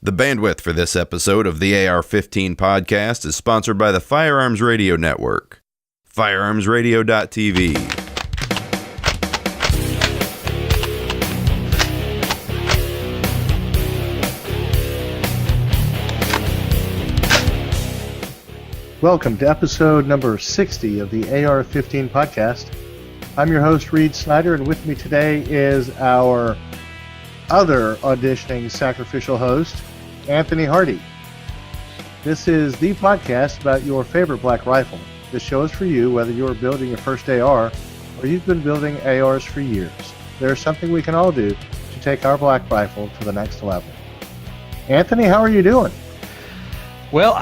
The bandwidth for this episode of the AR-15 podcast is sponsored by the Firearms Radio Network. FirearmsRadio.tv. Welcome to episode number 60 of the AR-15 podcast. I'm your host, Reed Snyder, and with me today is our other auditioning sacrificial host, Anthony Hardy. This is the podcast about your favorite black rifle. This show is for you, whether you're building your first AR or you've been building ARs for years. There's something we can all do to take our black rifle to the next level. Anthony, how are you doing? Well,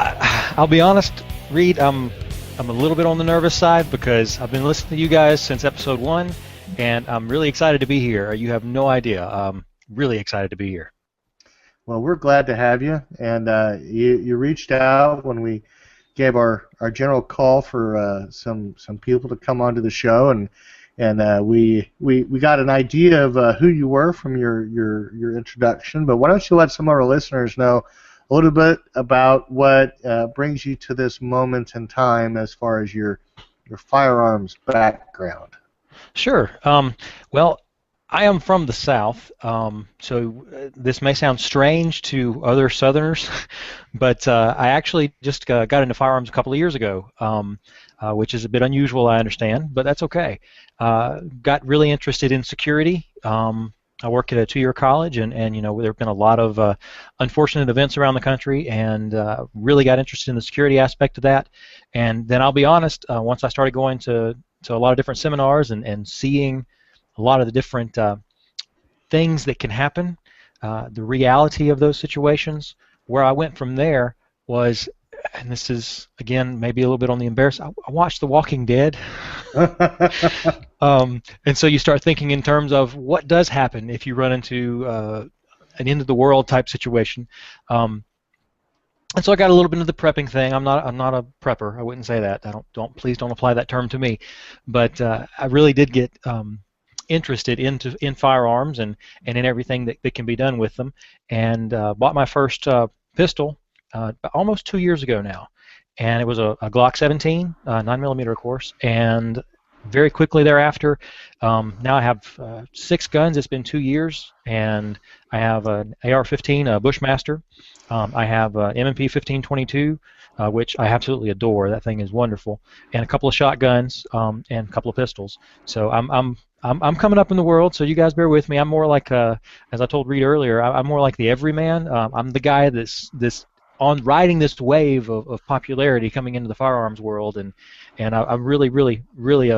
I'll be honest, Reed, I'm a little bit on the nervous side because I've been listening to you guys since episode 1, and I'm really excited to be here. You have no idea. I'm really excited to be here. Well, we're glad to have you, and you reached out when we gave our general call for some people to come onto the show, and we got an idea of who you were from your introduction. But why don't you let some of our listeners know a little bit about what brings you to this moment in time as far as your firearms background? Sure. Well, I am from the South, so this may sound strange to other Southerners, but I actually just got into firearms a couple of years ago, which is a bit unusual, I understand, but that's okay. Got really interested in security. I work at a 2-year college, and you know, there have been a lot of unfortunate events around the country, and really got interested in the security aspect of that. And then I'll be honest, once I started going to a lot of different seminars and seeing a lot of the different things that can happen, the reality of those situations, where I went from there was, and this is, again, maybe a little bit on the embarrassing, I watched The Walking Dead. And so you start thinking in terms of what does happen if you run into an end-of-the-world type situation. And so I got a little bit into the prepping thing. I'm not a prepper. I wouldn't say that. Please don't apply that term to me. But I really did get interested in firearms and in everything that can be done with them, and bought my first pistol almost 2 years ago now, and it was a Glock 17, 9mm, of course, and very quickly thereafter, now I have 6 guns. It's been 2 years, and I have an AR-15, a Bushmaster. I have an M&P 1522, which I absolutely adore. That thing is wonderful, and a couple of shotguns, and a couple of pistols. So I'm coming up in the world, so you guys bear with me. I'm more like, as I told Reed earlier, I'm more like the everyman. I'm the guy that's on riding this wave of popularity coming into the firearms world, and I'm really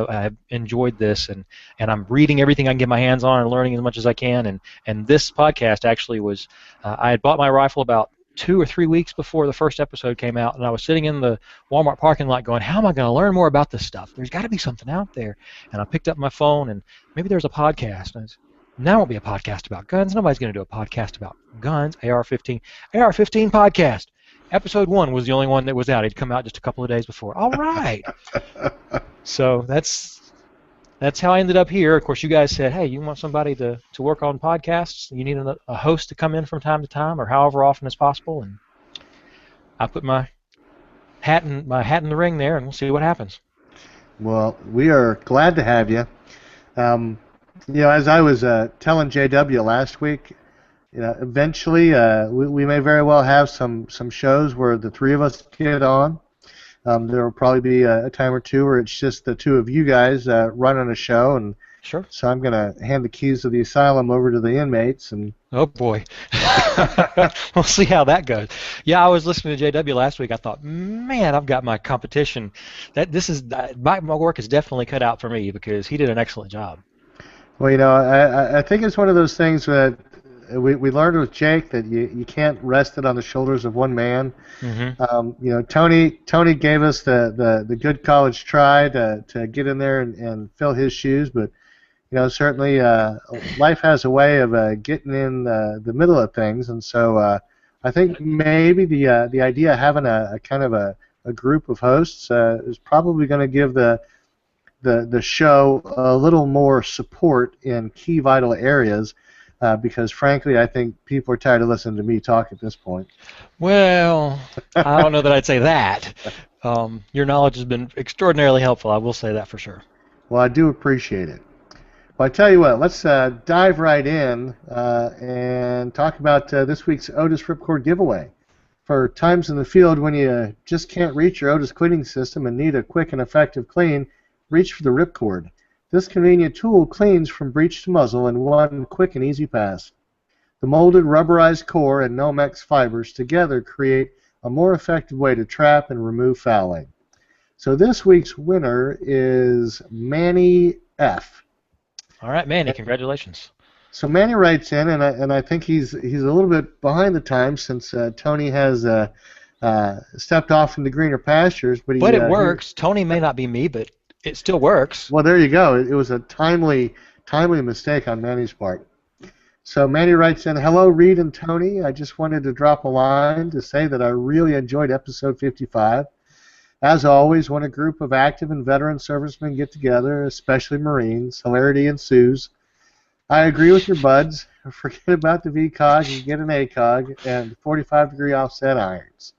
I've enjoyed this, and I'm reading everything I can get my hands on and learning as much as I can, and this podcast actually was, I had bought my rifle about 2 or 3 weeks before the first episode came out, and I was sitting in the Walmart parking lot going, how am I going to learn more about this stuff? There's got to be something out there. And I picked up my phone, and maybe there's a podcast. And now won't be a podcast about guns. Nobody's going to do a podcast about guns. AR-15 podcast. Episode 1 was the only one that was out. It'd come out just a couple of days before. All right. So that's how I ended up here. Of course, you guys said, hey, you want somebody to work on podcasts? You need a host to come in from time to time, or however often as possible. And I put my hat in the ring there, and we'll see what happens. Well, we are glad to have you. You know, as I was telling JW last week, you know, eventually we may very well have some shows where the 3 of us get on. There will probably be a time or two where it's just the 2 of you guys running a show, and sure. So I'm going to hand the keys of the asylum over to the inmates. And oh boy, we'll see how that goes. Yeah, I was listening to JW last week. I thought, man, I've got my competition. My work is definitely cut out for me because he did an excellent job. Well, you know, I think it's one of those things that we learned with Jake that you can't rest it on the shoulders of one man. Mm-hmm. You know, Tony gave us the good college try to get in there and fill his shoes, but you know, certainly life has a way of getting in the middle of things, and so I think maybe the idea of having a kind of a group of hosts is probably going to give the show a little more support in key vital areas. because frankly, I think people are tired of listening to me talk at this point. Well, I don't know that I'd say that. Your knowledge has been extraordinarily helpful. I will say that for sure. Well, I do appreciate it. Well, I tell you what, let's dive right in and talk about this week's Otis Ripcord giveaway. For times in the field when you just can't reach your Otis cleaning system and need a quick and effective clean, reach for the Ripcord. This convenient tool cleans from breech to muzzle in one quick and easy pass. The molded rubberized core and Nomex fibers together create a more effective way to trap and remove fouling. So this week's winner is Manny F. All right, Manny, congratulations. So Manny writes in, and I think he's a little bit behind the times since Tony has stepped off into greener pastures. But it works. Tony may not be me, but it still works. Well, there you go. It was a timely mistake on Manny's part. So Manny writes in, hello, Reed and Tony. I just wanted to drop a line to say that I really enjoyed episode 55. As always, when a group of active and veteran servicemen get together, especially Marines, hilarity ensues. I agree with your buds. Forget about the VCOG and get an ACOG and 45-degree offset irons.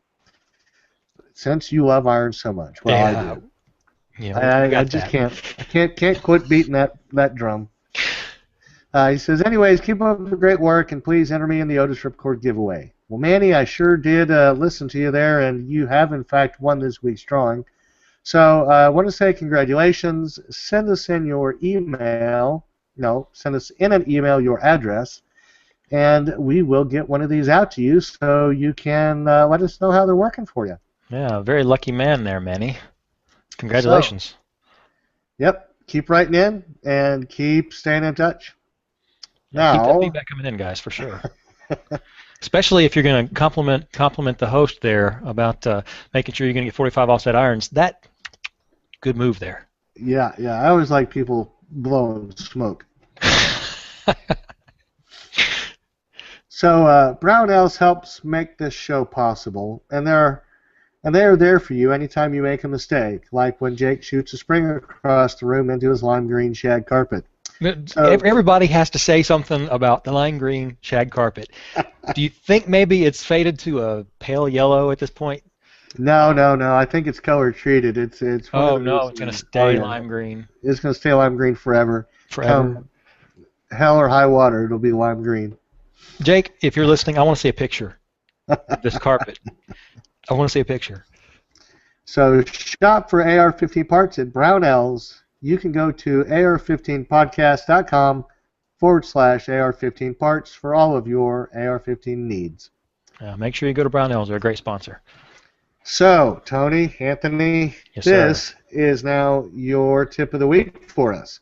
Since you love irons so much, well, yeah. I do. Yeah, I just can't quit beating that drum. He says, anyways, keep up the great work and please enter me in the Otis Ripcord giveaway. Well, Manny, I sure did listen to you there, and you have in fact won this week's drawing. So I want to say congratulations. Send us in your email. No, send us in an email your address, and we will get one of these out to you so you can let us know how they're working for you. Yeah, very lucky man there, Manny. Congratulations. So, yep, keep writing in and keep staying in touch. Yeah, keep that feedback coming in, guys, for sure. Especially if you're going to compliment the host there about making sure you're going to get 45 offset irons. That good move there. Yeah. I always like people blowing smoke. So Brownells helps make this show possible, and they're there for you anytime you make a mistake, like when Jake shoots a spring across the room into his lime green shag carpet. So, everybody has to say something about the lime green shag carpet. Do you think maybe it's faded to a pale yellow at this point? No. I think it's color treated. It's oh no, it's going to stay lime green. It's going to stay lime green forever. Forever. Hell or high water, it'll be lime green. Jake, if you're listening, I want to see a picture of this carpet. I want to see a picture. So shop for AR-15 parts at Brownells. You can go to ar15podcast.com/AR-15 parts for all of your AR-15 needs. Make sure you go to Brownells. They're a great sponsor. So, Tony, Anthony, yes, this is now your tip of the week for us.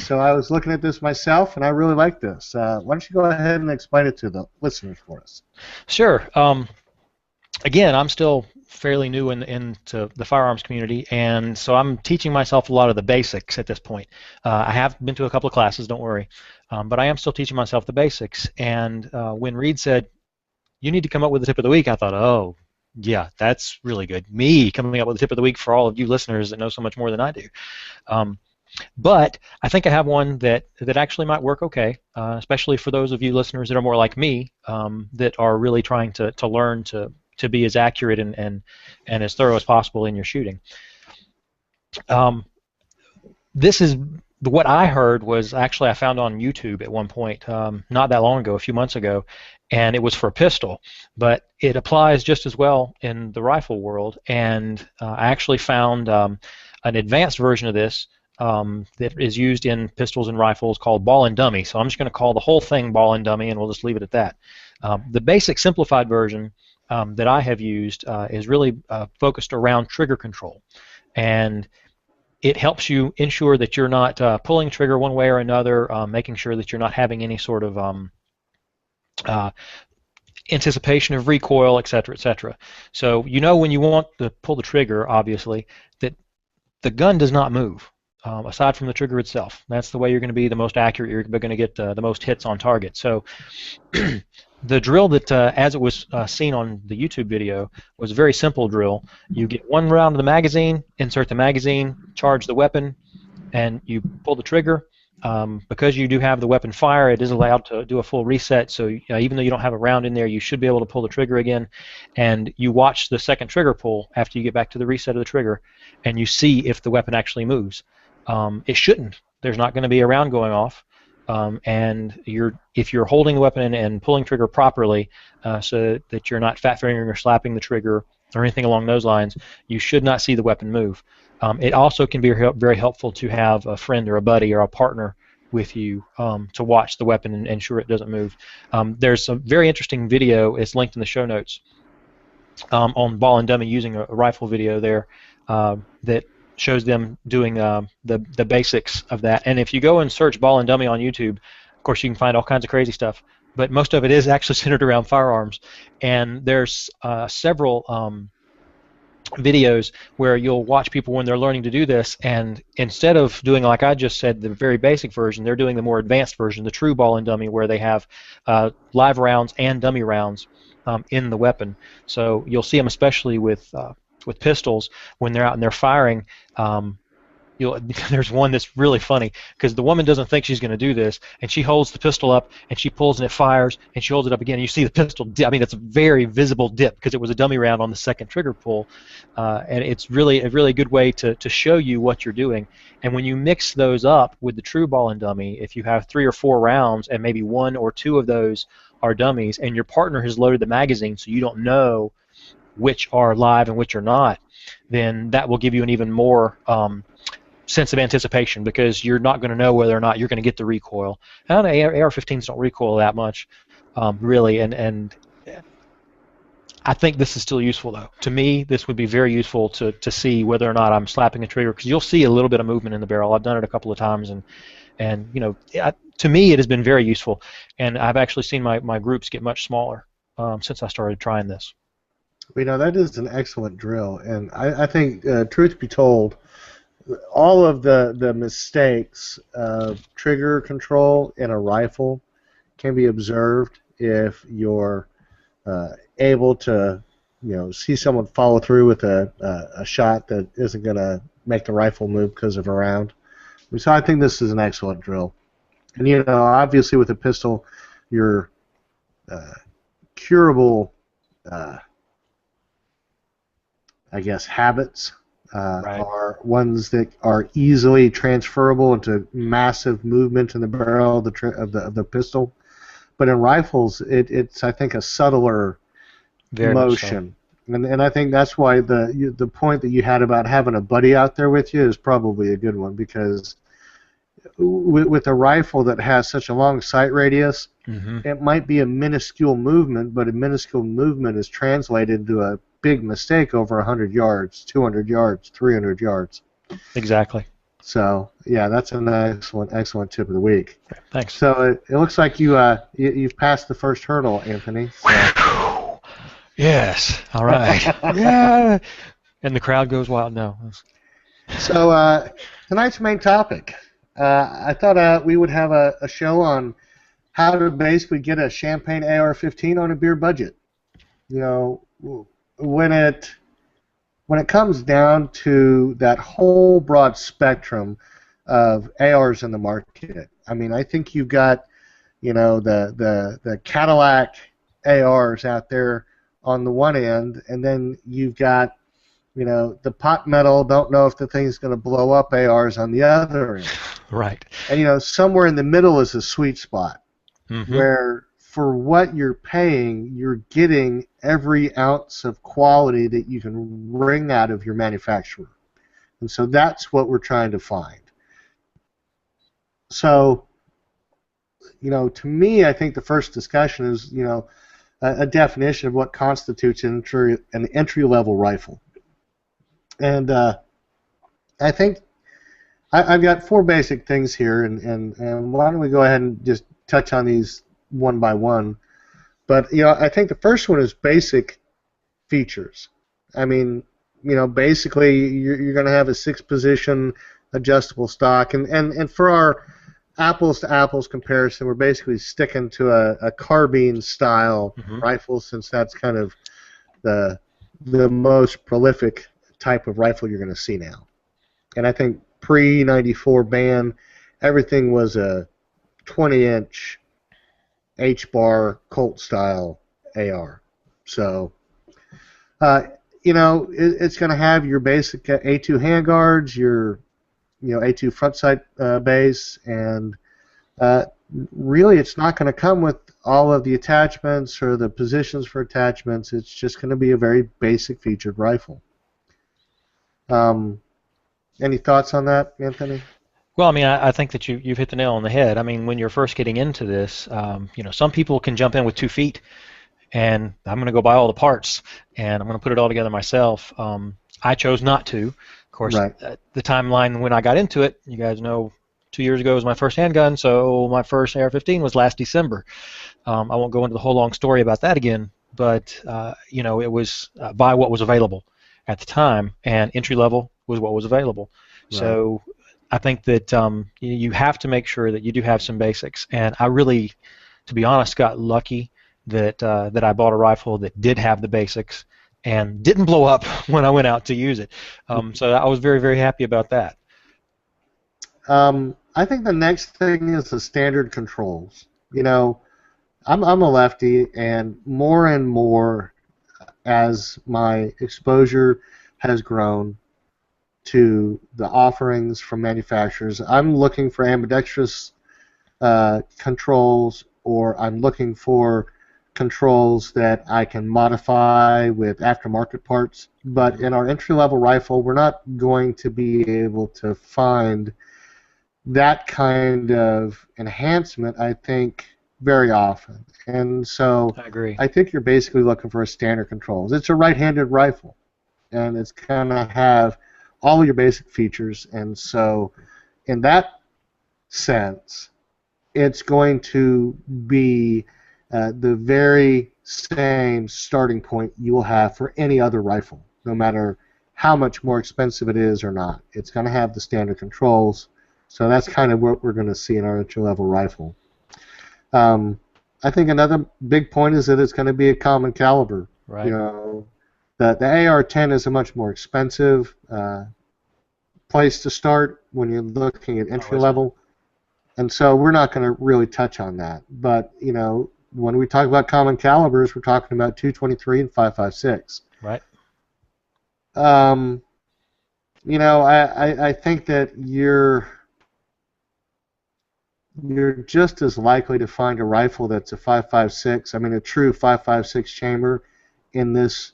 So I was looking at this myself, and I really like this. Why don't you go ahead and explain it to the listeners for us? Sure. Again, I'm still fairly new into the firearms community, and so I'm teaching myself a lot of the basics at this point. I have been to a couple of classes, don't worry, but I am still teaching myself the basics. And when Reed said, you need to come up with the tip of the week, I thought, oh, yeah, that's really good. Me coming up with the tip of the week for all of you listeners that know so much more than I do. But I think I have one that actually might work okay, especially for those of you listeners that are more like me, that are really trying to learn to be as accurate and as thorough as possible in your shooting. This is what I heard was actually I found on YouTube at one point, not that long ago, a few months ago, and it was for a pistol, but it applies just as well in the rifle world. And I actually found an advanced version of this that is used in pistols and rifles called ball and dummy. So I'm just going to call the whole thing ball and dummy, and we'll just leave it at that. The basic simplified version that I have used is really focused around trigger control, and it helps you ensure that you're not pulling trigger one way or another, making sure that you're not having any sort of anticipation of recoil, etc., etc. So you know when you want to pull the trigger, obviously, that the gun does not move aside from the trigger itself. That's the way you're going to be the most accurate. You're going to get the most hits on target. So the drill that, as it was seen on the YouTube video, was a very simple drill. You get one round of the magazine, insert the magazine, charge the weapon, and you pull the trigger. because you do have the weapon fire, it is allowed to do a full reset. So even though you don't have a round in there, you should be able to pull the trigger again. And you watch the second trigger pull after you get back to the reset of the trigger, and you see if the weapon actually moves. It shouldn't. There's not going to be a round going off. And if you're holding the weapon and pulling trigger properly, so that you're not fat fingering or slapping the trigger or anything along those lines, you should not see the weapon move. It also can be very helpful to have a friend or a buddy or a partner with you to watch the weapon and ensure it doesn't move. There's a very interesting video. It's linked in the show notes on Ball and Dummy using a rifle video there that shows them doing the basics of that. And if you go and search Ball and Dummy on YouTube, of course you can find all kinds of crazy stuff. But most of it is actually centered around firearms. And there's several videos where you'll watch people when they're learning to do this, and instead of doing, like I just said, the very basic version, they're doing the more advanced version, the true Ball and Dummy, where they have live rounds and dummy rounds in the weapon. So you'll see them especially with pistols when they're out and they're firing. There's one that's really funny because the woman doesn't think she's going to do this, and she holds the pistol up and she pulls and it fires, and she holds it up again and you see the pistol dip. I mean, it's a very visible dip because it was a dummy round on the second trigger pull, and it's really a really good way to show you what you're doing. And when you mix those up with the true Ball and Dummy, if you have 3 or 4 rounds and maybe 1 or 2 of those are dummies, and your partner has loaded the magazine so you don't know which are live and which are not, then that will give you an even more sense of anticipation, because you're not going to know whether or not you're going to get the recoil. And AR-15s don't recoil that much, really, and I think this is still useful, though. To me, this would be very useful to see whether or not I'm slapping a trigger, because you'll see a little bit of movement in the barrel. I've done it a couple of times, and to me, it has been very useful, and I've actually seen my groups get much smaller since I started trying this. That is an excellent drill, and I think, truth be told, all of the mistakes of trigger control in a rifle can be observed if you're able to, see someone follow through with a shot that isn't going to make the rifle move because of a round. So I think this is an excellent drill. And obviously with a pistol, your curable, habits are ones that are easily transferable into massive movement in the barrel of the pistol. But in rifles, it's I think a subtler motion, so. And I think that's why the point that you had about having a buddy out there with you is probably a good one, because with a rifle that has such a long sight radius, it might be a minuscule movement, but a minuscule movement is translated to a big mistake over 100 yards, 200 yards, 300 yards. Exactly. So, yeah, that's an excellent tip of the week. Thanks. So it looks like you've passed the first hurdle, Anthony. So. Yes. All right. Yeah. And the crowd goes wild. No. So tonight's main topic, I thought we would have a show on how to basically get a champagne AR-15 on a beer budget. When it comes down to that whole broad spectrum of ARs in the market, I mean, I think you've got, the Cadillac ARs out there on the one end, and then you've got, the pot metal, don't know if the thing's going to blow up ARs on the other end. Right. And, somewhere in the middle is a sweet spot where, for what you're paying, you're getting every ounce of quality that you can wring out of your manufacturer. And so that's what we're trying to find. So, to me, I think the first discussion is, a definition of what constitutes an entry-level rifle. And I think I've got 4 basic things here, and why don't we go ahead and just touch on these one by one. But I think the first one is basic features. I mean, basically you're going to have a 6-position adjustable stock, and for our apples to apples comparison, we're basically sticking to a carbine style rifle, since that's kind of the most prolific type of rifle you're going to see now. And I think pre-94 ban, everything was a 20-inch H-bar Colt style AR. So, it's going to have your basic A2 handguards, your A2 front sight base, and really it's not going to come with all of the attachments or the positions for attachments. It's just going to be a very basic featured rifle. Any thoughts on that, Anthony? Well, I mean, I think that you've hit the nail on the head. I mean, when you're first getting into this, some people can jump in with 2 feet, and I'm going to go buy all the parts, and I'm going to put it all together myself. I chose not to. Of course, Right. The timeline when I got into it, you guys know, 2 years ago was my first handgun, so my first AR-15 was last December. I won't go into the whole long story about that again, but it was buy what was available at the time, and entry level was what was available. Right. So I think that you have to make sure that you do have some basics, and I really, to be honest, got lucky that I bought a rifle that did have the basics and didn't blow up when I went out to use it. So I was very, very happy about that. I think the next thing is the standard controls. I'm a lefty, and more as my exposure has grown to the offerings from manufacturers, I'm looking for ambidextrous controls, or I'm looking for controls that I can modify with aftermarket parts. But in our entry-level rifle, we're not going to be able to find that kind of enhancement, I think, very often. And so I agree. I think you're basically looking for a standard controls. It's a right-handed rifle, and it's going to have all your basic features. And so in that sense, it's going to be the very same starting point you will have for any other rifle, no matter how much more expensive it is or not. It's going to have the standard controls. So that's kind of what we're going to see in our entry-level rifle. I think another big point is that it's going to be a common caliber. Right. The AR-10 is a much more expensive place to start when you're looking at entry level, and so we're not going to really touch on that. But when we talk about common calibers, we're talking about 223 and 5.56. Right. I think that you're just as likely to find a rifle that's a 5.56, I mean a true 5.56 chamber in this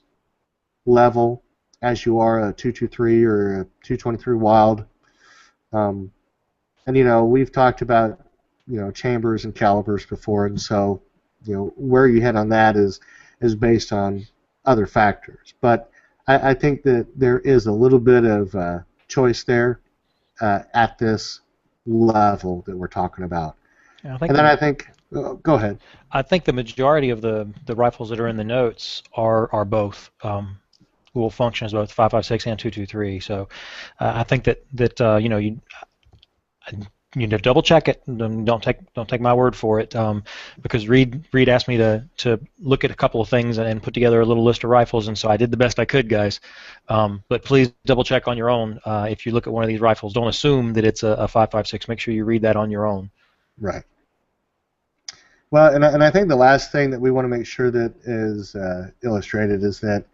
level, as you are a 223 or a 223 Wild. And we've talked about chambers and calibers before, and so where you hit on that is based on other factors. But I think that there is a little bit of choice there at this level that we're talking about. Yeah, I think go ahead. I think the majority of the rifles that are in the notes are both will function as both 5.56 and 223. So I think that you need to double check it. Don't take my word for it, because Reed asked me to look at a couple of things and put together a little list of rifles, and so I did the best I could, guys. But please double check on your own. If you look at one of these rifles, don't assume that it's a 5.56. Make sure you read that on your own. Right. Well, and I think the last thing that we want to make sure that is illustrated is that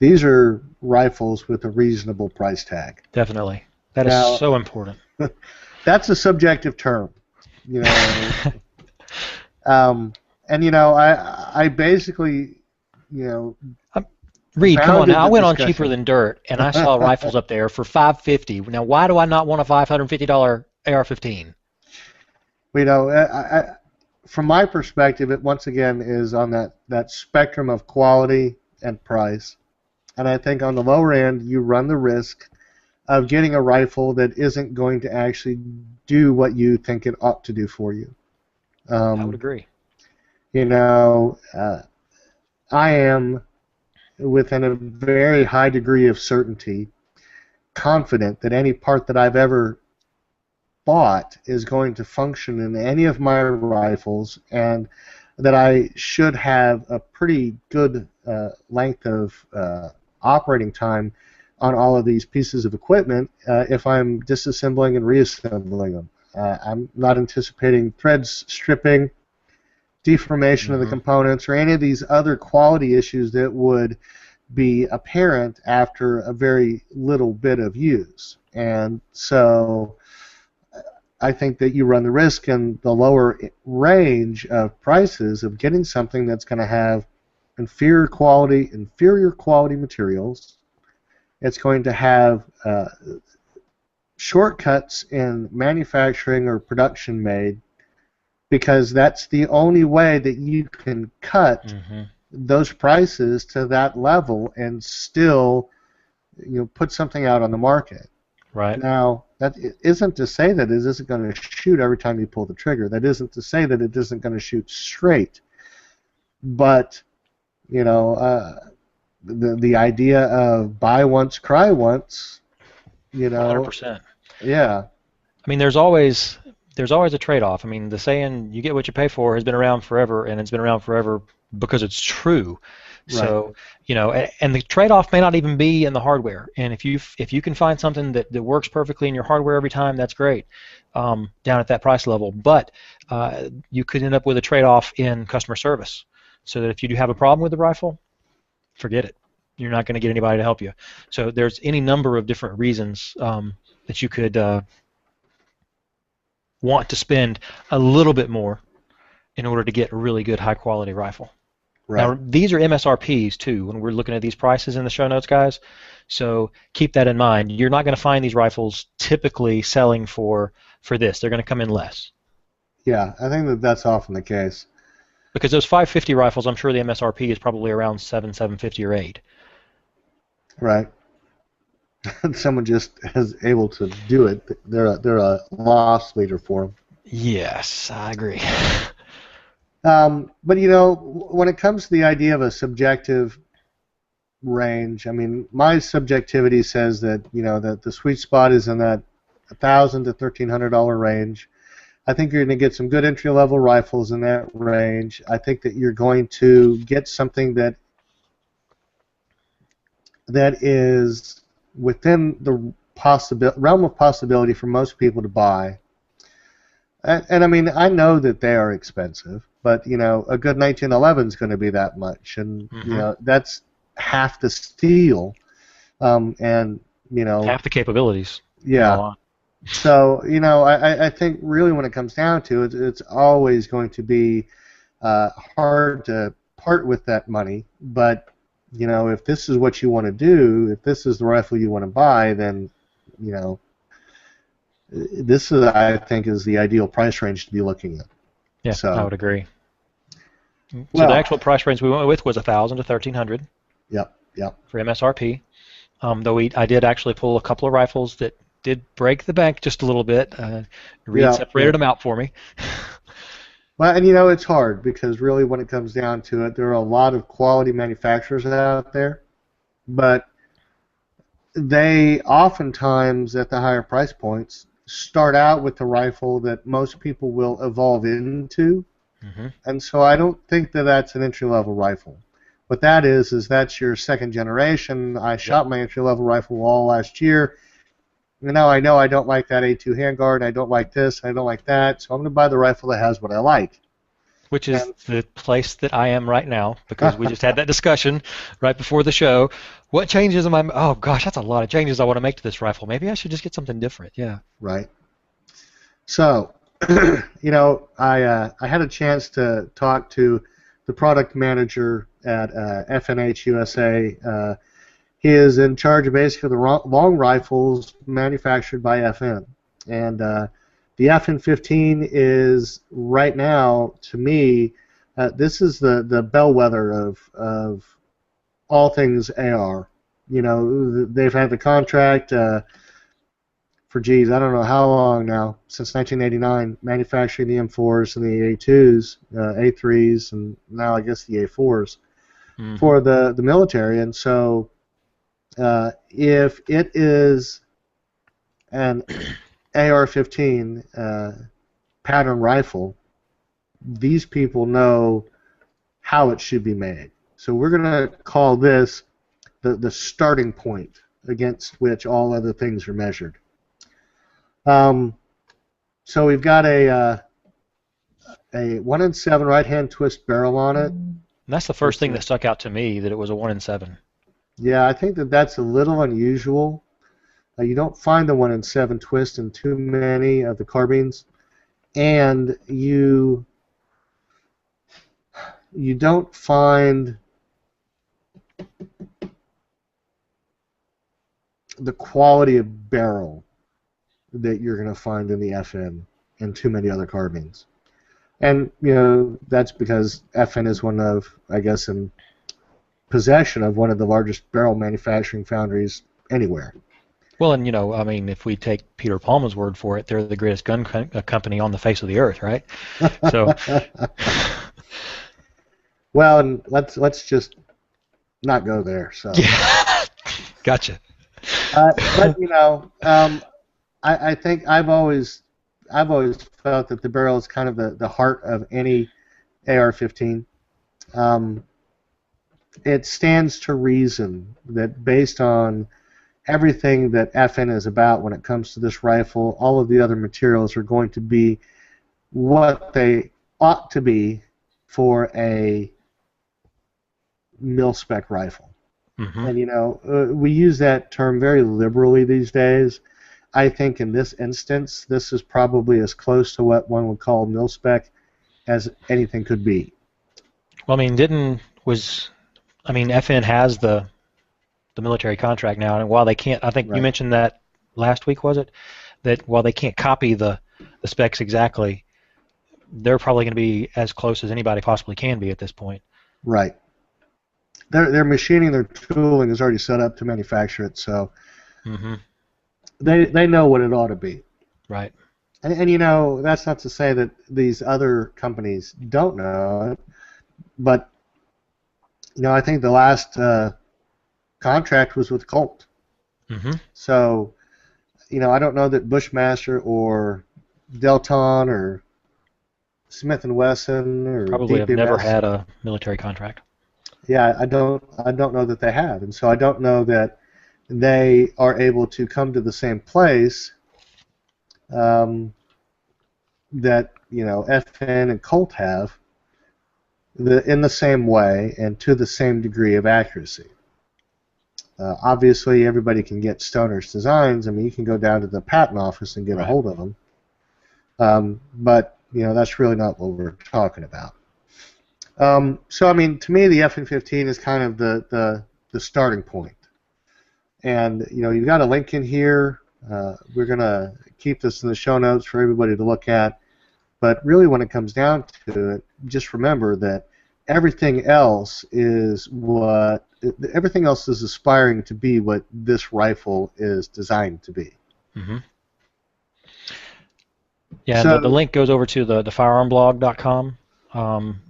these are rifles with a reasonable price tag. Definitely. That is so important. That's a subjective term, I basically, Reed, come on now. I went on discussion. Cheaper Than Dirt, and I saw rifles up there for $550. Now, why do I not want a $550 AR-15? From my perspective, it once again is on that spectrum of quality and price. And I think on the lower end, you run the risk of getting a rifle that isn't going to actually do what you think it ought to do for you. I would agree. I am, within a very high degree of certainty, confident that any part that I've ever bought is going to function in any of my rifles, and that I should have a pretty good length of operating time on all of these pieces of equipment if I'm disassembling and reassembling them. I'm not anticipating threads stripping, deformation of the components, or any of these other quality issues that would be apparent after a very little bit of use. And so I think that you run the risk in the lower range of prices of getting something that's going to have inferior quality materials. It's going to have shortcuts in manufacturing or production made, because that's the only way that you can cut those prices to that level and still, put something out on the market. Right. Now, that isn't to say that it isn't going to shoot every time you pull the trigger. That isn't to say that it isn't going to shoot straight. But, the idea of buy once, cry once, 100%. Yeah. I mean, there's always a trade-off. I mean, the saying "you get what you pay for" has been around forever, and it's been around forever because it's true. Right. So, and the trade-off may not even be in the hardware. And if you can find something that works perfectly in your hardware every time, that's great, down at that price level. But you could end up with a trade-off in customer service, so that if you do have a problem with the rifle, forget it. You're not going to get anybody to help you. So there's any number of different reasons that you could want to spend a little bit more in order to get a really good high-quality rifle. Right. Now, these are MSRPs, too, when we're looking at these prices in the show notes, guys. So keep that in mind. You're not going to find these rifles typically selling for this. They're going to come in less. Yeah, I think that's often the case. Because those 550 rifles, I'm sure the MSRP is probably around $750 or $8. Right. Someone just is able to do it. They're a loss leader for them. Yes, I agree. But when it comes to the idea of a subjective range, I mean, my subjectivity says that that the sweet spot is in that $1,000 to $1,300 range. I think you're going to get some good entry-level rifles in that range. I think that you're going to get something that is within the realm of possibility for most people to buy. And I mean, I know that they are expensive, but a good 1911 is going to be that much, and that's half the steel, and half the capabilities. Yeah. So I think really when it comes down to it, it's always going to be hard to part with that money, but if this is what you want to do, if this is the rifle you want to buy, then, this is, I think, is the ideal price range to be looking at. Yeah, so, I would agree. So the actual price range we went with was $1,000 to $1,300. Yep. For MSRP. Though I did actually pull a couple of rifles that did break the bank just a little bit. Reed separated them out for me. Well, and it's hard because really when it comes down to it, there are a lot of quality manufacturers out there, but they oftentimes at the higher price points start out with the rifle that most people will evolve into, and so I don't think that that's an entry-level rifle. What that is that's your second generation. I shot my entry-level rifle all last year. Now I know I don't like that A2 Handguard, I don't like this, I don't like that, so I'm going to buy the rifle that has what I like. Which is the place that I am right now, because we just had that discussion right before the show. What changes am I... Oh, gosh, that's a lot of changes I want to make to this rifle. Maybe I should just get something different, yeah. Right. So, I had a chance to talk to the product manager at FNH USA. He is in charge of basically the long rifles manufactured by FN. And the FN-15 is, right now, to me, this is the bellwether of all things AR. They've had the contract for, I don't know how long now, since 1989, manufacturing the M4s and the A2s, A3s, and now I guess the A4s for the military. And so if it is an AR-15 pattern rifle, these people know how it should be made. So we're going to call this the starting point against which all other things are measured. So we've got a 1-in-7 right-hand twist barrel on it. And that's the first thing that stuck out to me, that it was a 1-in-7. Yeah, I think that's a little unusual. You don't find the 1-in-7 twist in too many of the carbines, and you don't find the quality of barrel that you're going to find in the FN in too many other carbines. And, that's because FN is one of, I guess, in possession of one of the largest barrel manufacturing foundries anywhere. Well, and, if we take Peter Palma's word for it, they're the greatest gun company on the face of the earth, right? So. Well, and let's just not go there. So. Yeah. Gotcha. But I think I've always felt that the barrel is kind of the heart of any AR-15. It stands to reason that based on everything that FN is about when it comes to this rifle, all of the other materials are going to be what they ought to be for a mil-spec rifle. Mm-hmm. And, we use that term very liberally these days. I think in this instance, this is probably as close to what one would call mil-spec as anything could be. Well, FN has the military contract now, and while they can't, I think you mentioned that last week, was it? That while they can't copy the specs exactly, they're probably going to be as close as anybody possibly can be at this point. Right. Their machining, their tooling is already set up to manufacture it, so mm-hmm. they know what it ought to be. Right. And that's not to say that these other companies don't know it, but I think the last contract was with Colt. Mm-hmm. So, I don't know that Bushmaster or Delton or Smith & Wesson or probably DPMS have never had a military contract. Yeah, I don't know that they have, and so I don't know that they are able to come to the same place that FN and Colt have in the same way and to the same degree of accuracy. Obviously, everybody can get Stoner's designs. I mean, you can go down to the patent office and get a hold of them, but that's really not what we're talking about. So, to me, the FN-15 is kind of the starting point. And, you've got a link in here. We're going to keep this in the show notes for everybody to look at. But really, when it comes down to it, just remember that everything else is aspiring to be what this rifle is designed to be. Mm-hmm. Yeah, so, the link goes over to the firearmblog.com.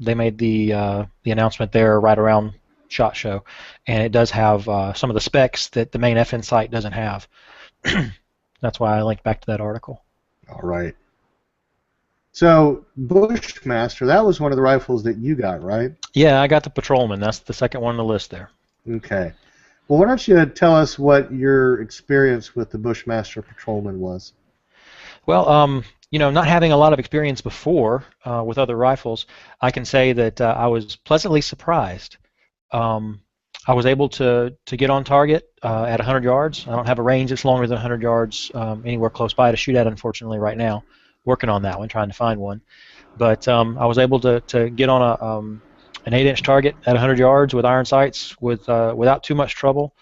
They made the announcement there right around SHOT Show, and it does have some of the specs that the main FN site doesn't have. That's why I linked back to that article. All right. So Bushmaster, that was one of the rifles that you got, right? Yeah, I got the Patrolman. That's the second one on the list there. Okay. Well, why don't you tell us what your experience with the Bushmaster Patrolman was? Well, not having a lot of experience before with other rifles, I can say that I was pleasantly surprised. I was able to get on target at 100 yards. I don't have a range that's longer than 100 yards anywhere close by to shoot at, unfortunately, right now. Working on that one, trying to find one. But I was able to get on an 8-inch target at 100 yards with iron sights without too much trouble.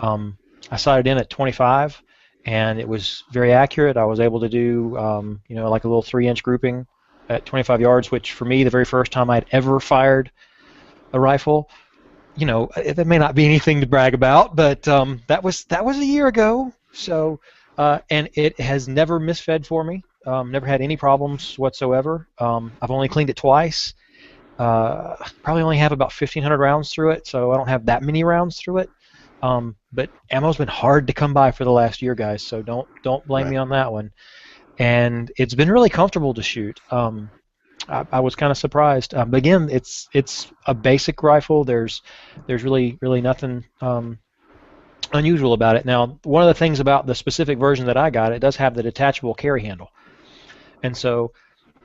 I sighted in at 25, and it was very accurate. I was able to do like a little 3-inch grouping at 25 yards, which for me, the very first time I'd ever fired a rifle, that may not be anything to brag about, but that was a year ago. So and it has never misfed for me. Never had any problems whatsoever. I've only cleaned it twice. Probably only have about 1,500 rounds through it, so I don't have that many rounds through it. But ammo's been hard to come by for the last year, guys, so don't blame me on that one. And it's been really comfortable to shoot. I was kind of surprised. But again, it's a basic rifle. There's really nothing unusual about it. Now, one of the things about the specific version that I got, it does have the detachable carry handle. And so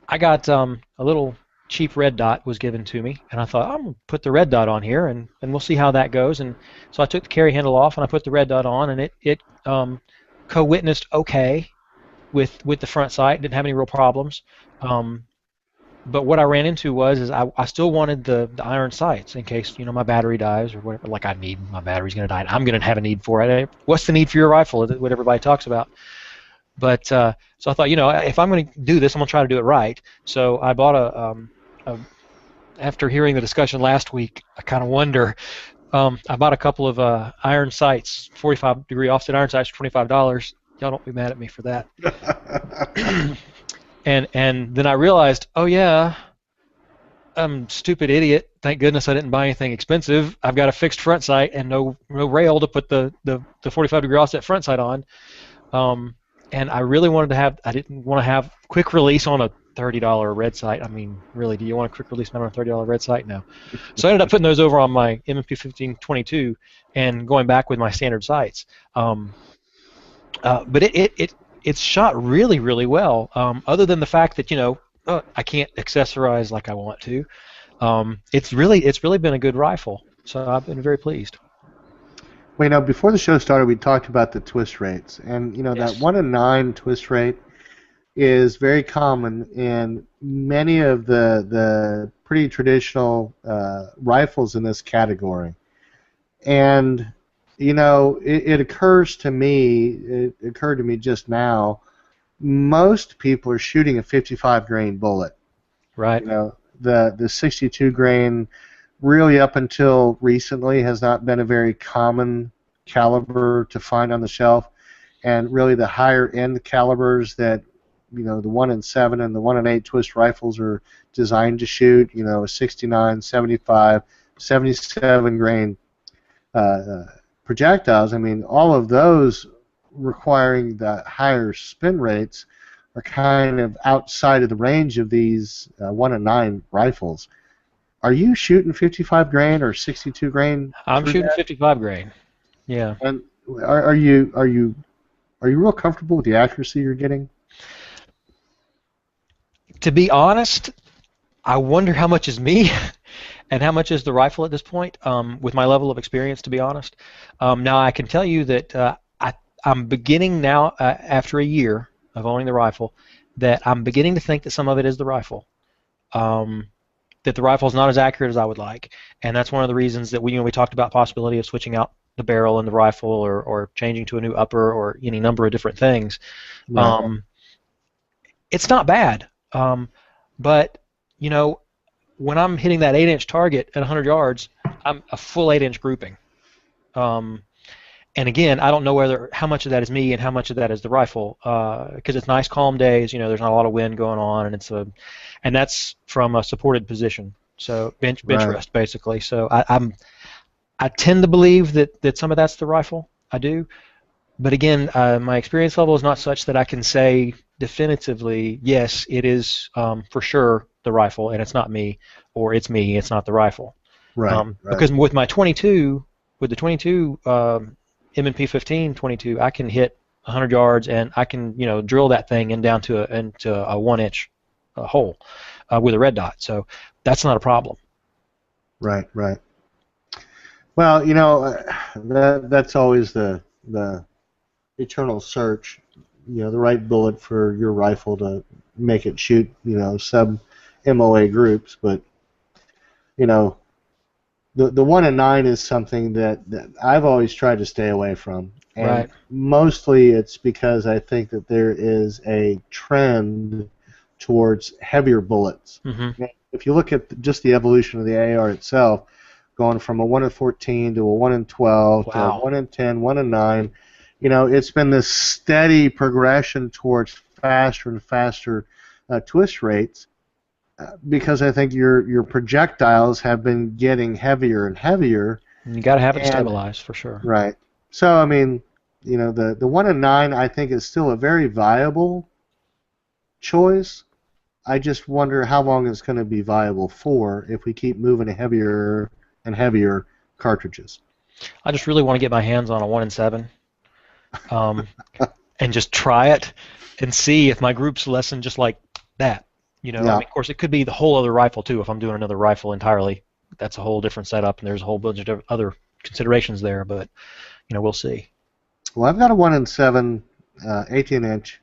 I got a little cheap red dot was given to me, and I thought I'm gonna put the red dot on here, and we'll see how that goes. And so I took the carry handle off, and I put the red dot on, and it co-witnessed okay with the front sight. Didn't have any real problems. But what I ran into was I still wanted the iron sights in case my battery dies or whatever. Like my battery's gonna die. I'm gonna have a need for it. What's the need for your rifle? What everybody talks about. But so I thought, if I'm going to do this, I'm going to try to do it right. So I bought after hearing the discussion last week, I kind of wonder. I bought a couple of iron sights, 45-degree offset iron sights for $25. Y'all don't be mad at me for that. and then I realized, oh yeah, I'm a stupid idiot. Thank goodness I didn't buy anything expensive. I've got a fixed front sight and no rail to put the 45-degree offset front sight on. And I really I didn't want to have quick release on a $30 red sight. I mean, really, do you want a quick release on a $30 red sight? No. So I ended up putting those over on my M&P 15-22 and going back with my standard sights. But it's shot really, really well. Other than the fact that I can't accessorize like I want to. It's really been a good rifle. So I've been very pleased. Well, before the show started, we talked about the twist rates, and Yes. that 1 in 9 twist rate is very common in many of the pretty traditional rifles in this category. And it occurs to me, it occurred to me just now, most people are shooting a 55 grain bullet. Right. The 62 grain, really up until recently, has not been a very common caliber to find on the shelf, and really the higher end calibers that the 1 in 7 and the 1 in 8 twist rifles are designed to shoot, a 69, 75, 77 grain projectiles. I mean, all of those requiring the higher spin rates are kind of outside of the range of these 1 in 9 rifles. Are you shooting 55 grain or 62 grain? I'm shooting 55 grain. Yeah. And are you real comfortable with the accuracy you're getting? To be honest, I wonder how much is me and how much is the rifle at this point, with my level of experience, to be honest. Now, I can tell you that I'm beginning now, after a year of owning the rifle, that I'm beginning to think that some of it is the rifle. That the rifle is not as accurate as I would like, and that's one of the reasons that we talked about possibility of switching out the barrel in the rifle or changing to a new upper or any number of different things. Right. It's not bad, but when I'm hitting that 8-inch target at 100 yards, I'm a full 8-inch grouping. And again, I don't know how much of that is me and how much of that is the rifle, because it's nice, calm days. There's not a lot of wind going on, and that's from a supported position, so bench Right. rest basically. So I tend to believe that some of that's the rifle. I do, but again, my experience level is not such that I can say definitively yes, it is for sure the rifle, and it's not me, or it's me, it's not the rifle. Right. Because with my 22, with the 22. M&P 15-22, I can hit 100 yards and I can drill that thing down to a 1-inch hole with a red dot. So that's not a problem. Right. Well, that's always the eternal search. The right bullet for your rifle to make it shoot sub MOA groups, but The 1 in 9 is something that I've always tried to stay away from. And Right. mostly it's because I think that there is a trend towards heavier bullets. Mm-hmm. If you look at just the evolution of the AR itself, going from a 1 in 14 to a 1 in 12 to a 1 in 10, 1 in 9, it's been this steady progression towards faster and faster twist rates. Because I think your projectiles have been getting heavier and heavier. You got to have it stabilized for sure. Right. So I mean, the 1 in 9 I think is still a very viable choice. I just wonder how long it's going to be viable for if we keep moving to heavier and heavier cartridges. I just really want to get my hands on a 1 in 7, and just try it and see if my groups lessen just like that. You know, I Yeah. mean, of course, it could be the whole other rifle too. If I'm doing another rifle entirely, that's a whole different setup, and there's a whole bunch of other considerations there. But we'll see. Well, I've got a 1 in 7, 18-inch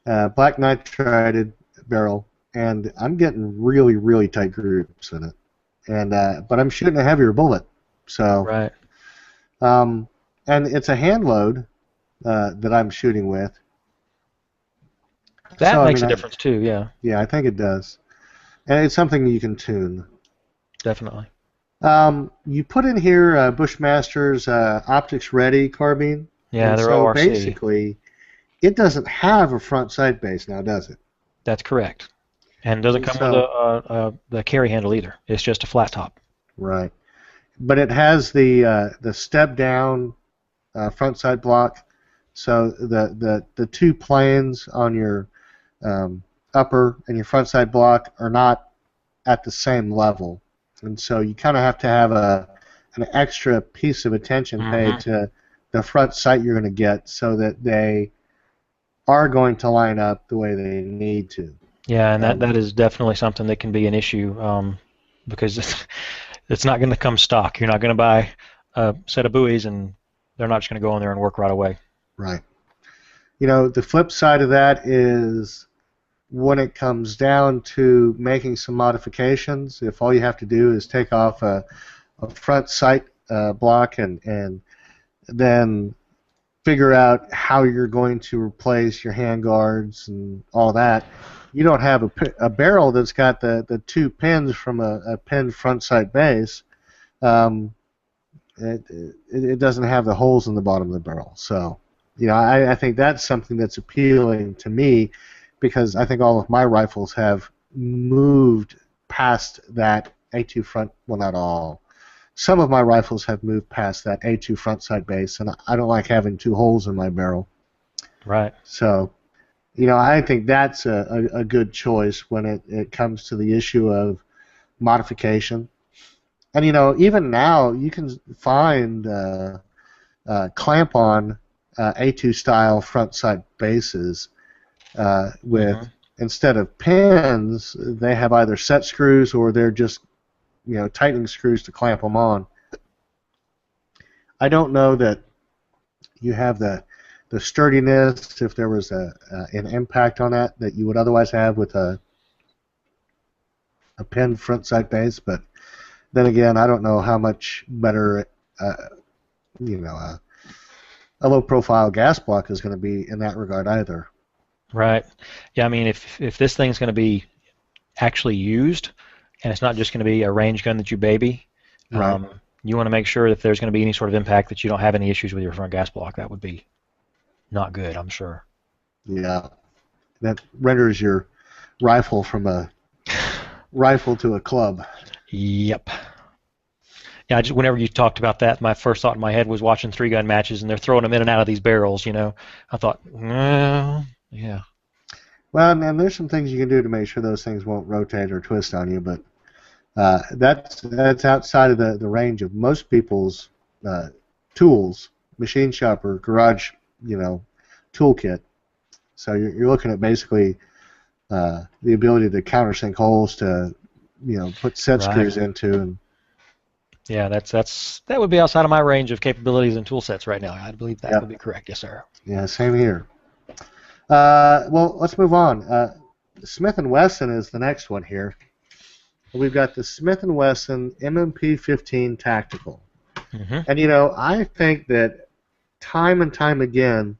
black nitrided barrel, and I'm getting really, really tight groups in it. And but I'm shooting a heavier bullet, so Right. and it's a hand load that I'm shooting with. That So, I makes mean, a difference too. Yeah, yeah, I think it does, and it's something you can tune. definitely. You put in here Bushmaster's Optics Ready carbine, Yeah, and they're so ORC. basically, it doesn't have a front sight base now, does it? That's correct. And it doesn't And come with so, the carry handle either. It's just a flat top. right, but it has the step down front sight block, so the two planes on your upper and your front sight block are not at the same level, and so you kind of have to have an extra piece of attention paid to the front sight you're going to get, so that they are going to line up the way they need to. Yeah, and that is definitely something that can be an issue because it's not going to come stock. You're not going to buy a set of buoys and they're not just going to go in there and work right away. Right. The flip side of that is when it comes down to making some modifications, if all you have to do is take off a front sight block and then figure out how you're going to replace your handguards and all that, you don't have a barrel that's got the two pins from a pinned front sight base. It doesn't have the holes in the bottom of the barrel. So, I think that's something that's appealing to me, because I think all of my rifles have moved past that A2 front, well, not all. Some of my rifles have moved past that A2 front sight base, and I don't like having two holes in my barrel. Right. So, I think that's a good choice when it comes to the issue of modification. And, even now, you can find clamp-on A2 style front sight bases with, instead of pins, they have either set screws or they're just, tightening screws to clamp them on. I don't know that you have the sturdiness, if there was an impact on that you would otherwise have with a pinned front sight base, but then again, I don't know how much better a low profile gas block is going to be in that regard either. Right. Yeah, I mean, if this thing's going to be actually used and it's not just going to be a range gun that you baby, Right. You want to make sure that if there's going to be any sort of impact that you don't have any issues with your front gas block. That would be not good, I'm sure. Yeah, that renders your rifle from a rifle to a club. Yep. Yeah, whenever you talked about that, my first thought in my head was watching three-gun matches, and they're throwing them in and out of these barrels, I thought, well, yeah. Well, and there's some things you can do to make sure those things won't rotate or twist on you, but that's outside of the range of most people's tools, machine shop or garage, toolkit. So you're looking at basically the ability to countersink holes to, put set screws into. And yeah, that would be outside of my range of capabilities and tool sets right now. I believe that would be correct. Yes, sir. Yeah, same here. Well, let's move on. Smith & Wesson is the next one here. We've got the Smith & Wesson M&P 15 Tactical. And, I think that time and time again,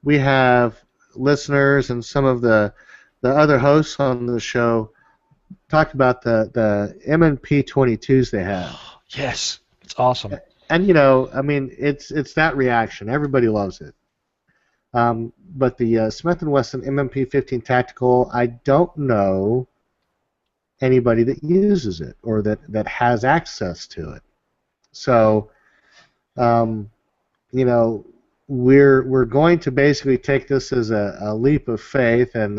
we have listeners and some of the other hosts on the show talk about the M&P 22s they have. Yes, it's awesome. And, I mean, it's that reaction. Everybody loves it. But the Smith & Wesson M&P 15 Tactical, I don't know anybody that uses it or that has access to it. So, we're going to basically take this as a leap of faith and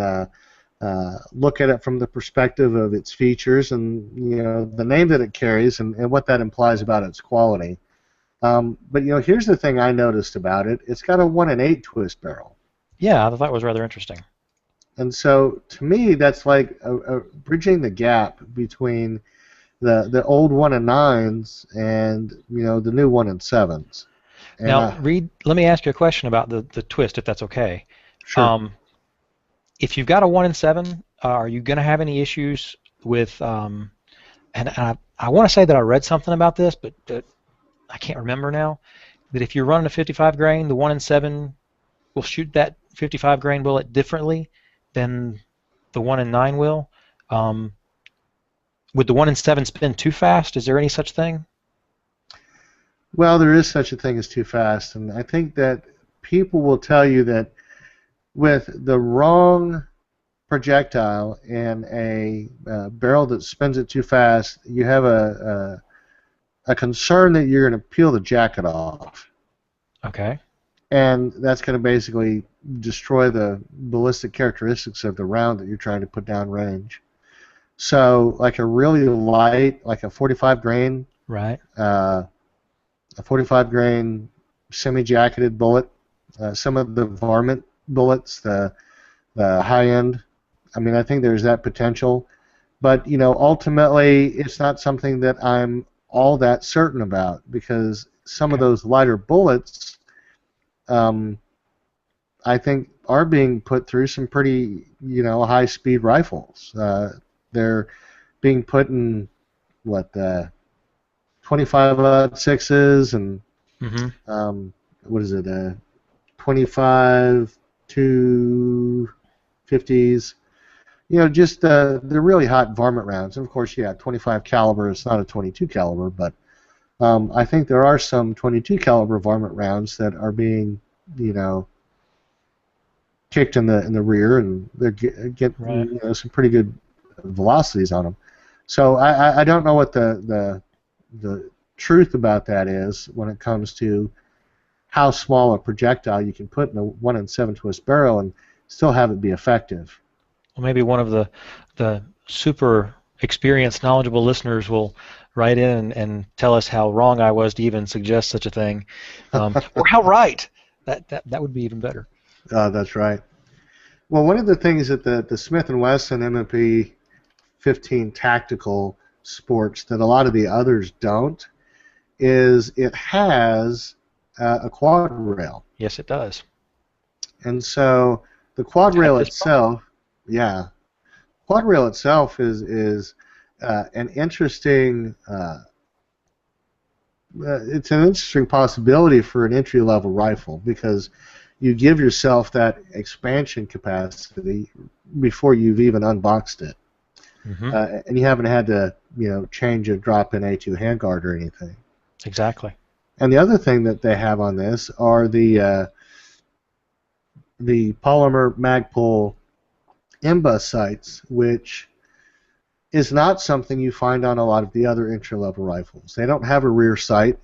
look at it from the perspective of its features and the name that it carries and what that implies about its quality. But here's the thing I noticed about it: it's got a 1 in 8 twist barrel. Yeah, I thought it was rather interesting. And so, to me, that's like bridging the gap between the old 1-9s and the new 1-7s. And Now, Reed, let me ask you a question about the twist, if that's okay. sure. If you've got a 1-7, are you going to have any issues with? And I want to say that I read something about this, but I can't remember now. That if you're running a 55 grain, the 1-7 will shoot that 55 grain bullet differently than the 1-9 will. Would the 1-7 spin too fast? Is there any such thing? Well, there is such a thing as too fast, and I think that people will tell you that with the wrong projectile in a barrel that spins it too fast, you have a concern that you're going to peel the jacket off. Okay. And that's going to basically destroy the ballistic characteristics of the round that you're trying to put down range. So, like a really light, like a 45 grain, right? A 45 grain semi-jacketed bullet, some of the varmint bullets, the high end. I mean, I think there's that potential, but ultimately, it's not something that I'm all that certain about because some of those lighter bullets, I think, are being put through some pretty, high-speed rifles. They're being put in what 25-06s and what is it? 25 250s. Just the really hot varmint rounds. And of course, 25 caliber. It's not a 22 caliber, but I think there are some 22 caliber varmint rounds that are being, kicked in the rear, and they're getting some pretty good velocities on them. So I don't know what the truth about that is when it comes to how small a projectile you can put in a 1-7 twist barrel and still have it be effective. Well, maybe one of the super experienced, knowledgeable listeners will write in and tell us how wrong I was to even suggest such a thing, or how right. That would be even better. That's right. Well, one of the things that the Smith & Wesson M&P 15 tactical sports that a lot of the others don't is it has a quad rail. Yes, it does. And so the quad rail itself, quad rail itself is an interesting. It's an interesting possibility for an entry-level rifle because you give yourself that expansion capacity before you've even unboxed it, and you haven't had to change a drop-in A2 handguard or anything. Exactly. And the other thing that they have on this are the polymer Magpul MBUS sights, which is not something you find on a lot of the other entry-level rifles. They don't have a rear sight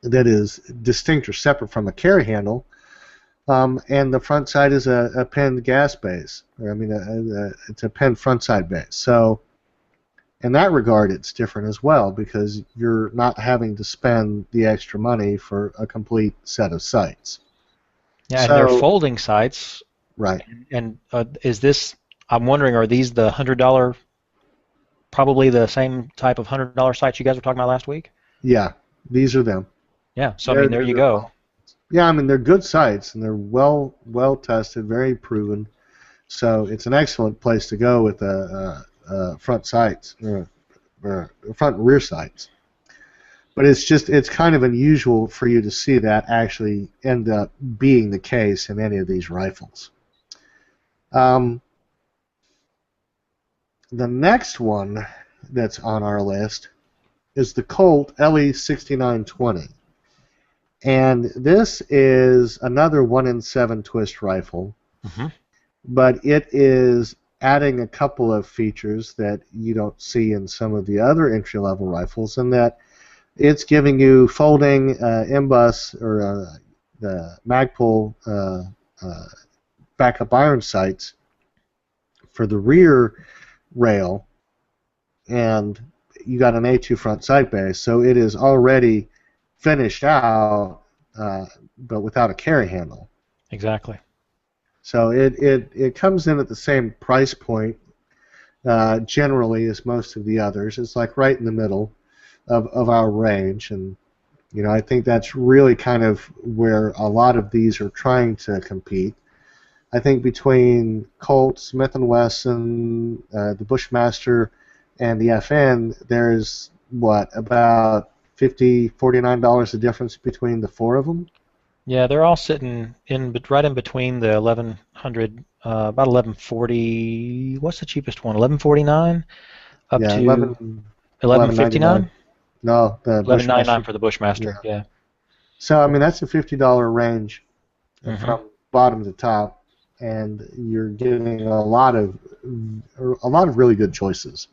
that is distinct or separate from a carry handle, and the front sight is a pinned gas base. It's a pinned front side base. So in that regard, it's different as well because you're not having to spend the extra money for a complete set of sights. Yeah, and they're folding sights. Right. And is this? I'm wondering, are these the $100? Probably the same type of $100 sights you guys were talking about last week. Yeah, these are them. Yeah. So I mean, there you go. Yeah, I mean they're good sights and they're well tested, very proven. So it's an excellent place to go with front sights, front and rear sights. But it's kind of unusual for you to see that actually end up being the case in any of these rifles. The next one that's on our list is the Colt LE6920. And this is another 1-7 twist rifle, but it is adding a couple of features that you don't see in some of the other entry-level rifles, in that it's giving you folding MBUS or the Magpul backup iron sights for the rear rail, and you got an A2 front sight base, so it is already finished out, but without a carry handle. Exactly. So it comes in at the same price point generally as most of the others. It's like right in the middle of our range, and I think that's really kind of where a lot of these are trying to compete. I think between Colt, Smith & Wesson, the Bushmaster, and the FN, there's, about $49 the difference between the four of them? Yeah, they're all sitting right in between the 1100, about 1140. What's the cheapest one? 1149 up Yeah, to 1159. No, the 1199 Bushmaster. for the Bushmaster. Yeah. So, I mean, that's a $50 range Mm-hmm. from bottom to top, and you're getting a lot of really good choices.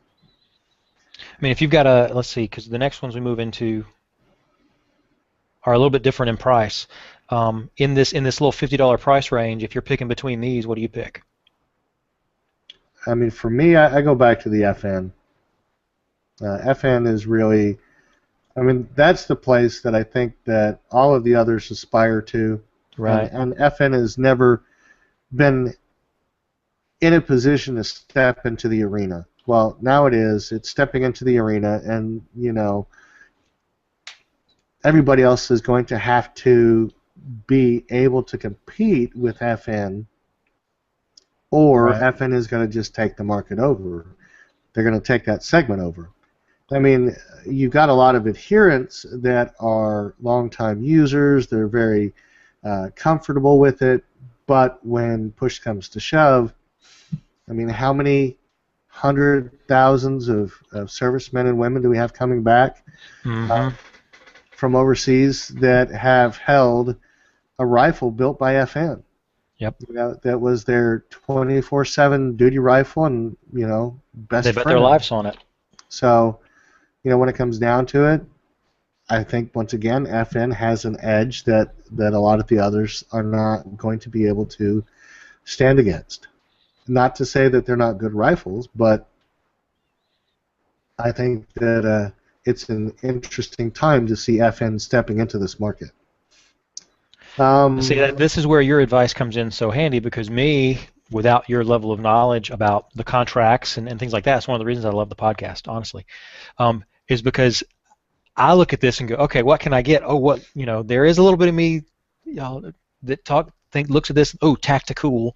I mean, if you've got let's see, because the next ones we move into are a little bit different in price. In this little $50 price range, if you're picking between these, what do you pick? I mean, for me, I go back to the FN. FN is really, I mean, that's the place that I think that all of the others aspire to. Right. And FN has never been in a position to step into the arena. Well, now it is. It's stepping into the arena, and, everybody else is going to have to be able to compete with FN, or Right. FN is going to just take the market over. They're going to take that segment over. I mean, you've got a lot of adherents that are longtime users. They're very comfortable with it, but when push comes to shove, I mean, how many hundred thousands of servicemen and women do we have coming back from overseas that have held a rifle built by FN? Yep. That was their 24/7 duty rifle, and best They bet friend. their lives on it. So, when it comes down to it, I think once again FN has an edge that a lot of the others are not going to be able to stand against. Not to say that they're not good rifles, but I think that it's an interesting time to see FN stepping into this market. See, this is where your advice comes in so handy, because me, without your level of knowledge about the contracts and things like that, it's one of the reasons I love the podcast, honestly, is because I look at this and go, okay, what can I get? Oh, there is a little bit of me that looks at this, oh, tactical,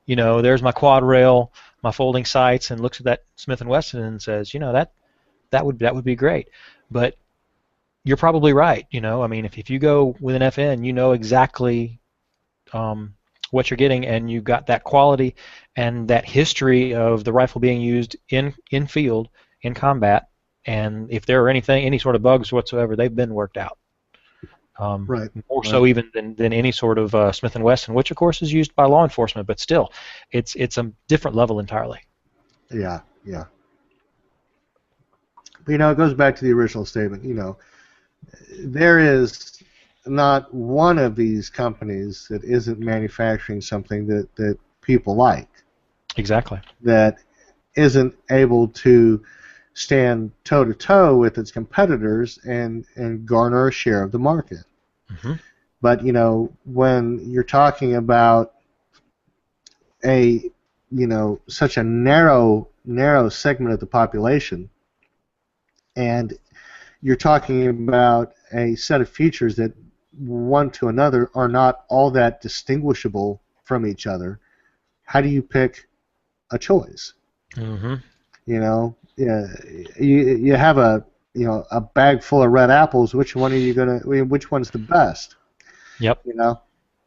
there's my quad rail, my folding sights, and looks at that Smith & Wesson and says, that would be great. But you're probably right. I mean, if you go with an FN, you know exactly what you're getting, and you've got that quality and that history of the rifle being used in field, in combat, and if there are any sort of bugs whatsoever, they've been worked out. Right. More so even than any sort of Smith & Wesson, which of course is used by law enforcement, but still, it's a different level entirely. Yeah. But, it goes back to the original statement. There is not one of these companies that isn't manufacturing something that people like. Exactly. That isn't able to stand toe-to-toe with its competitors and garner a share of the market. Mm-hmm. But, when you're talking about such a narrow segment of the population, and you're talking about a set of features that one to another are not all that distinguishable from each other, how do you pick a choice? Mm-hmm. You have a bag full of red apples. Which one are you which one's the best? Yep.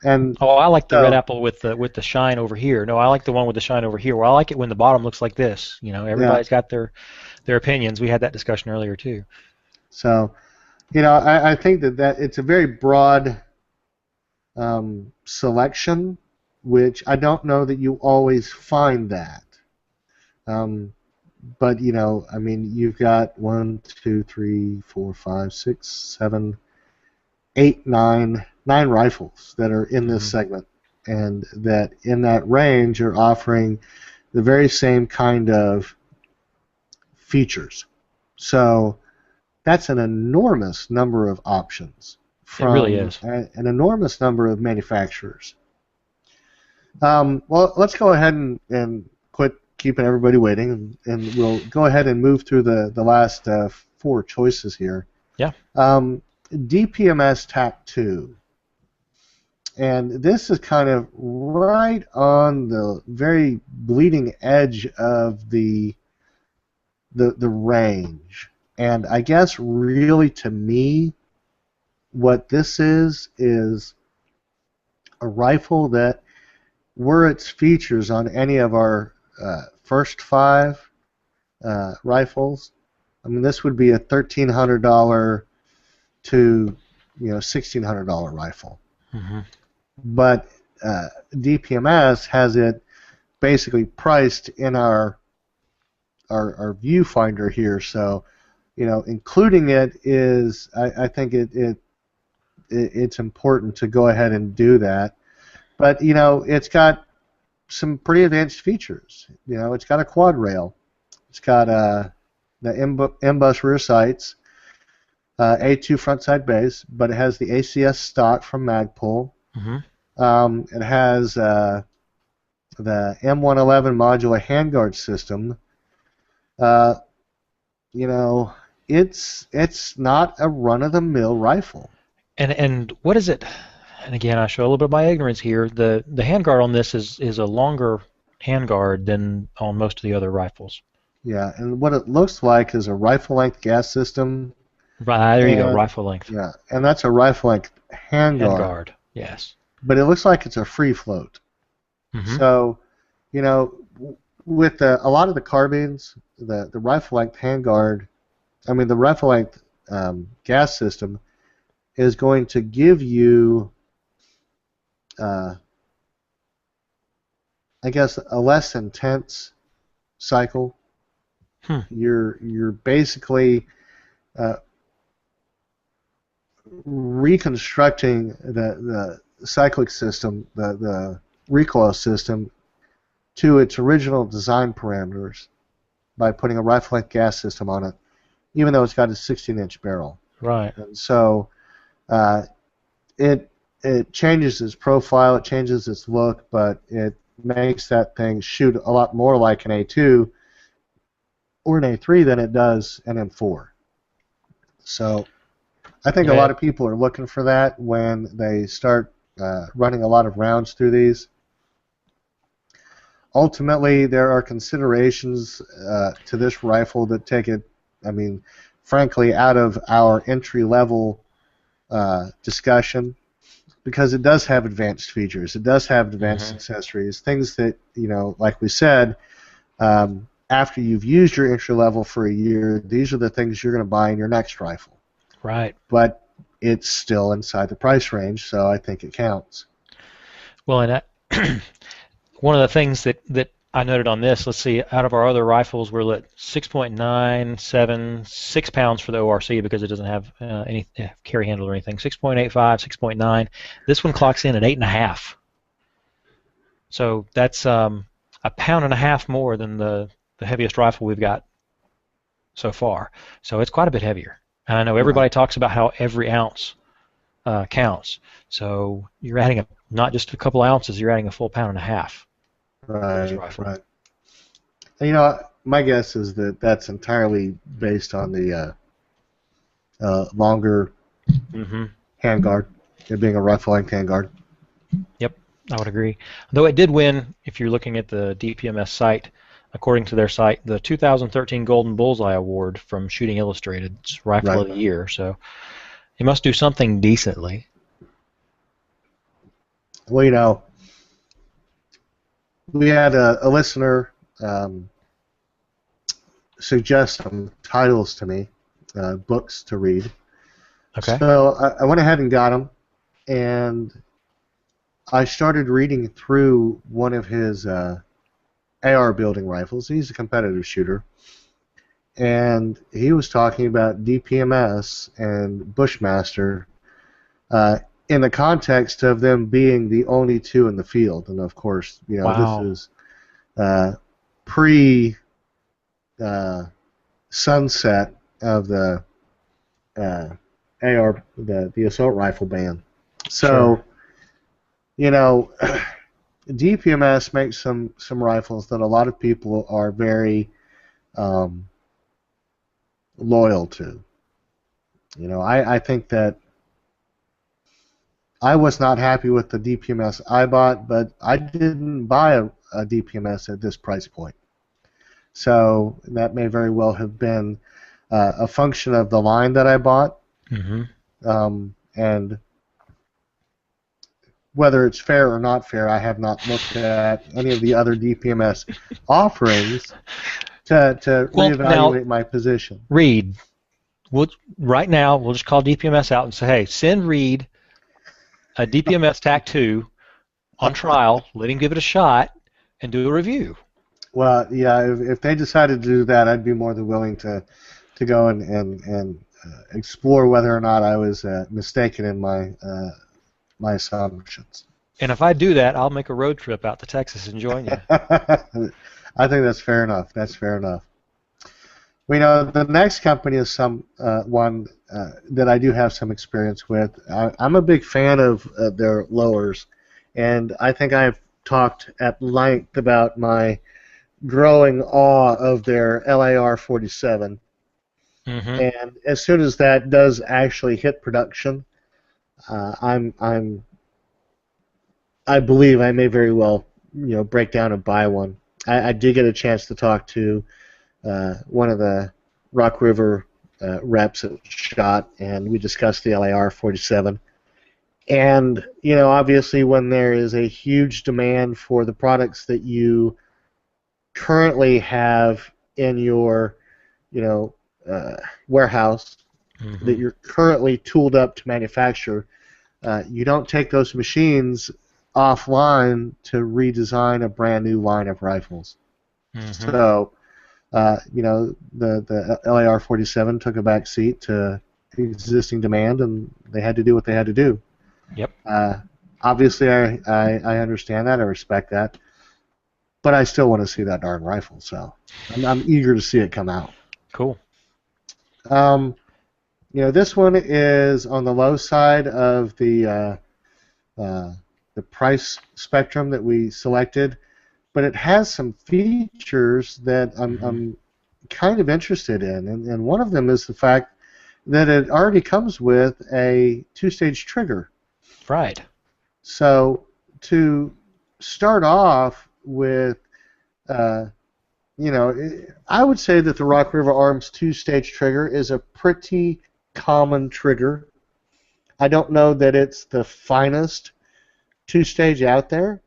And I like the red apple with the shine over here. No, I like the one with the shine over here. Well, I like it when the bottom looks like this. Everybody's got their opinions. We had that discussion earlier too. So, I think that it's a very broad selection, which I don't know that you always find that. But, I mean, you've got 1, 2, 3, 4, 5, 6, 7, 8, 9 rifles that are in this segment, and that in that range are offering the very same kind of features. So that's an enormous number of options from it really is. an enormous number of manufacturers. Well, let's go ahead and quit keeping everybody waiting, and we'll go ahead and move through the last four choices here. Yeah. DPMS TAC 2. And this is kind of right on the very bleeding edge of the range. And I guess really to me, what this is a rifle that were its features on any of our first five rifles. I mean, this would be a $1,300 to $1,600 rifle. Mm-hmm. But DPMS has it basically priced in our viewfinder here. So, including it is, I think it's important to go ahead and do that. But it's got some pretty advanced features. It's got a quad rail. It's got the M-bus rear sights, A2 front side base, but it has the ACS stock from Magpul. Mm-hmm. It has the M111 modular handguard system. It's not a run-of-the-mill rifle. And what is it? And again, I show a little bit of my ignorance here. The handguard on this is a longer handguard than on most of the other rifles. Yeah, and what it looks like is a rifle-length gas system. Right, there you go, rifle length. Yeah, and that's a rifle-length handguard. Yes. But it looks like it's a free float. Mm-hmm. So, with a lot of the carbines, the rifle-length handguard, the rifle-length gas system is going to give you, I guess, a less intense cycle. You're basically reconstructing the cyclic system, the recoil system, to its original design parameters by putting a rifle-length gas system on it, even though it's got a 16-inch barrel. Right. And so it changes its profile, it changes its look, but it makes that thing shoot a lot more like an A2 or an A3 than it does an M4. So I think a lot of people are looking for that when they start running a lot of rounds through these. Ultimately, there are considerations to this rifle that take it, frankly, out of our entry-level discussion, because it does have advanced features. It does have advanced accessories, things that, like we said, after you've used your entry-level for a year, these are the things you're going to buy in your next rifle. Right. But it's still inside the price range, so I think it counts. Well, and one of the things that I noted on this, let's see, out of our other rifles, we're at 6.97, 6 pounds for the ORC because it doesn't have any carry handle or anything. 6.85, 6.9. This one clocks in at 8.5. So that's a pound and a half more than the heaviest rifle we've got so far. So it's quite a bit heavier. And I know everybody talks about how every ounce counts. So you're adding not just a couple ounces, you're adding a full pound and a half. Right. And, my guess is that that's entirely based on the longer handguard, it being a rifle-length handguard. Yep, I would agree. Though it did win, if you're looking at the DPMS site, according to their site, the 2013 Golden Bullseye Award from Shooting Illustrated's Rifle of the Year. So it must do something decently. Well, we had a listener suggest some titles to me, books to read. Okay. So I went ahead and got them, and I started reading through one of his AR building rifles. He's a competitive shooter, and he was talking about DPMS and Bushmaster in the context of them being the only two in the field. And of course, this is pre sunset of the AR, the assault rifle ban. So, DPMS makes some rifles that a lot of people are very loyal to. You know, I think that I was not happy with the DPMS I bought, but I didn't buy a DPMS at this price point. So that may very well have been a function of the line that I bought. And whether it's fair or not fair, I have not looked at any of the other DPMS offerings to reevaluate my position. Reed, right now, we'll just call DPMS out and say, hey, send Reed a DPMS TAC 2 on trial, let him give it a shot, and do a review. Well, yeah, if they decided to do that, I'd be more than willing to go and explore whether or not I was mistaken in my assumptions. And if I do that, I'll make a road trip out to Texas and join you. I think that's fair enough. That's fair enough. We know the next company is one that I do have some experience with. I'm a big fan of their lowers, and I think I've talked at length about my growing awe of their LAR-47. And as soon as that does actually hit production, I believe I may very well, break down and buy one. I did get a chance to talk to one of the Rock River reps at SHOT, and we discussed the LAR-47. And obviously, when there is a huge demand for the products that you currently have in your, warehouse that you're currently tooled up to manufacture, you don't take those machines offline to redesign a brand new line of rifles. So, the LAR-47 took a back seat to existing demand, and they had to do what they had to do. Yep. Obviously, I understand that. I respect that. But I still want to see that darn rifle, so I'm eager to see it come out. Cool. This one is on the low side of the price spectrum that we selected, but it has some features that I'm kind of interested in, and one of them is the fact that it already comes with a two-stage trigger. Right. So to start off with, I would say that the Rock River Arms two-stage trigger is a pretty common trigger. I don't know that it's the finest two-stage out there,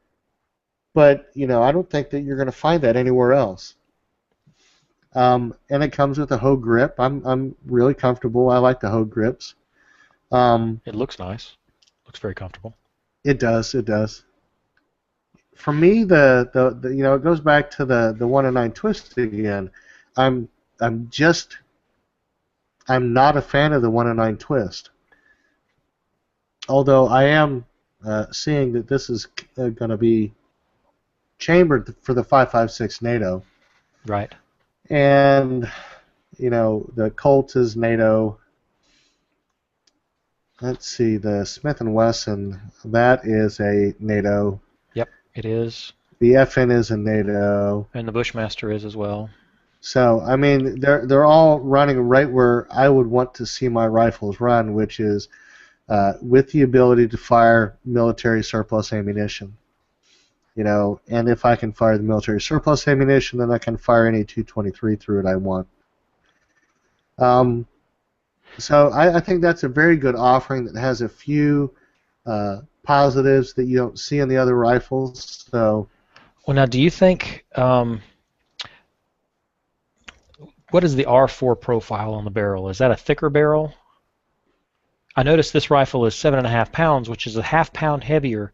but I don't think that you're going to find that anywhere else. And it comes with a hoe grip. I'm really comfortable. I like the hoe grips. It looks nice. Looks very comfortable. It does. It does. For me, the it goes back to the 1-9 twist again. I'm not a fan of the 1-9 twist. Although I am seeing that this is going to be chambered for the 5.56 NATO. Right. And the Colt is NATO. Let's see, the Smith & Wesson, that is a NATO. Yep, it is. The FN is a NATO. And the Bushmaster is as well. So, I mean, they're all running right where I would want to see my rifles run, which is with the ability to fire military surplus ammunition. And if I can fire the military surplus ammunition, then I can fire any 223 through it I want. So I think that's a very good offering that has a few positives that you don't see in the other rifles. So, well, now, do you think what is the R4 profile on the barrel? Is that a thicker barrel? I noticed this rifle is 7.5 pounds, which is a half pound heavier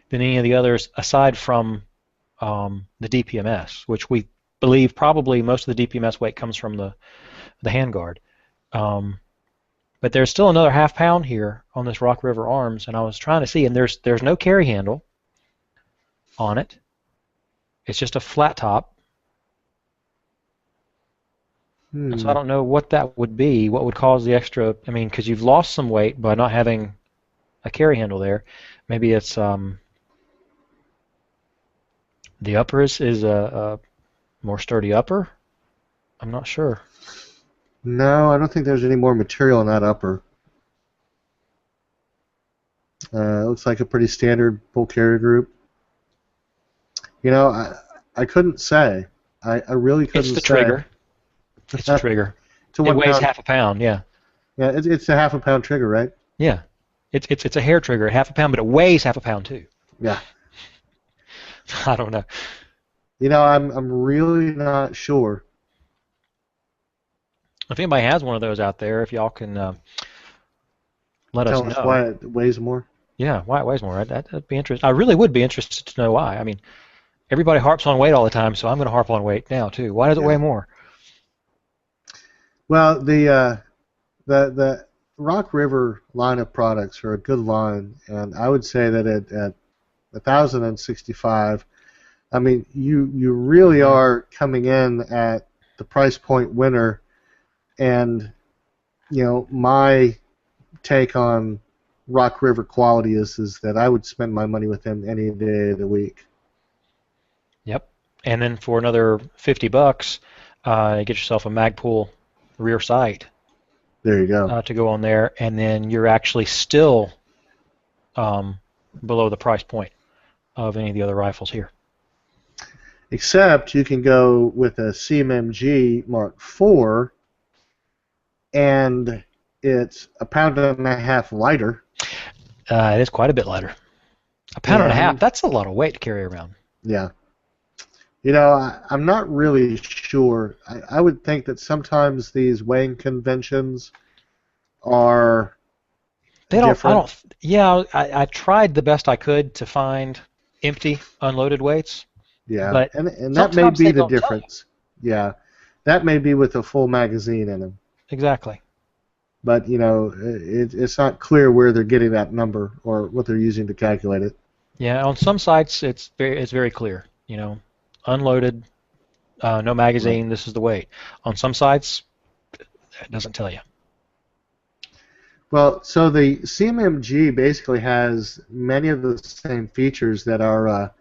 than any of the others aside from the DPMS, which we believe probably most of the DPMS weight comes from the Handguard. But there's still another half pound here on this Rock River Arms, and I was trying to see, and there's no carry handle on it. It's just a flat top. And so I don't know what that would be, what would cause the extra, I mean, because you've lost some weight by not having a carry handle there. Maybe it's The upper is a more sturdy upper? I'm not sure. No, I don't think there's any more material in that upper. It looks like a pretty standard full carrier group. You know, I couldn't say. I really couldn't say. It's the trigger. It's the trigger. It's a It 1 weighs pound. half a pound, yeah. Yeah, it's a half a pound trigger, right? Yeah. It's a hair trigger, half a pound, but it weighs half a pound too. Yeah. I don't know. You know, I'm really not sure. If anybody has one of those out there, if y'all can let us Tell know. us why it weighs more. Yeah, why it weighs more. That'd be interesting. I really would be interested to know why. I mean, everybody harps on weight all the time, so I'm going to harp on weight now too. Why does it weigh more? Well, the Rock River line of products are a good line, and I would say that at 1,065, I mean, you really are coming in at the price point winner, and you know, my take on Rock River quality is that I would spend my money with them any day of the week. Yep. And then for another $50, you get yourself a Magpul rear sight. There you go. To go on there, and then you're actually still below the price point of any of the other rifles here. Except you can go with a CMMG Mark IV, and it's a pound and a half lighter. It is quite a bit lighter. A pound and a half, that's a lot of weight to carry around. Yeah. You know, I'm not really sure. I would think that sometimes these weighing conventions are different. I tried the best I could to find empty, unloaded weights. Yeah, but and that may be the difference. Yeah, that may be with a full magazine in them. Exactly. But, you know, it's not clear where they're getting that number or what they're using to calculate it. Yeah, on some sites it's very clear. You know, unloaded, no magazine, right. This is the weight. On some sites, it doesn't tell you. Well, so the CMMG basically has many of the same features that our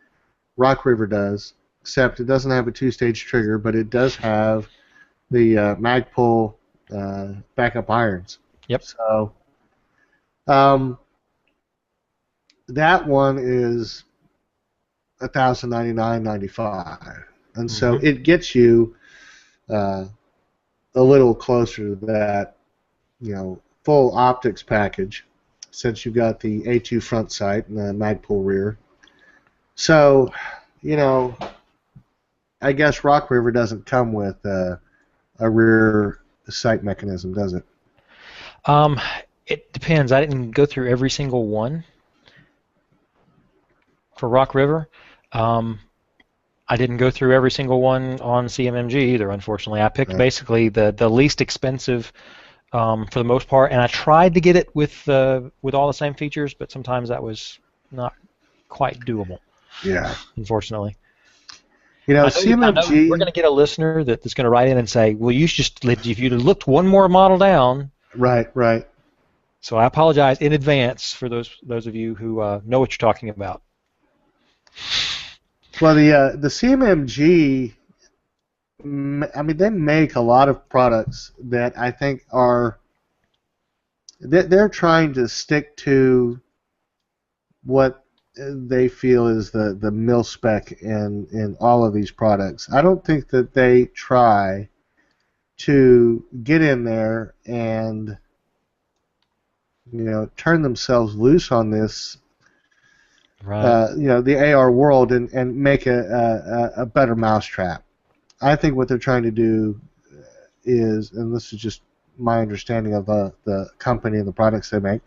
Rock River does, except it doesn't have a two-stage trigger, but it does have the Magpul backup irons. Yep. So that one is $1,099.95, and so it gets you a little closer to that, you know, full optics package, since you've got the A2 front sight and the Magpul rear. So, you know, I guess Rock River doesn't come with a rear sight mechanism, does it? It depends. I didn't go through every single one for Rock River. I didn't go through every single one on CMMG either, unfortunately. I picked basically the least expensive for the most part, and I tried to get it with all the same features, but sometimes that was not quite doable. Yeah. Unfortunately. You know, CMMG. I know we're going to get a listener that's going to write in and say, "Well, you just if you'd looked one more model down." Right. Right. So I apologize in advance for those of you who know what you're talking about. Well, the CMMG, I mean, they make a lot of products that I think are they're trying to stick to what they feel is the mil spec in all of these products. I don't think that they try to get in there and, you know, turn themselves loose on this, right. You know, the AR world and make a better mousetrap. I think what they're trying to do is, and this is just my understanding of the company and the products they make,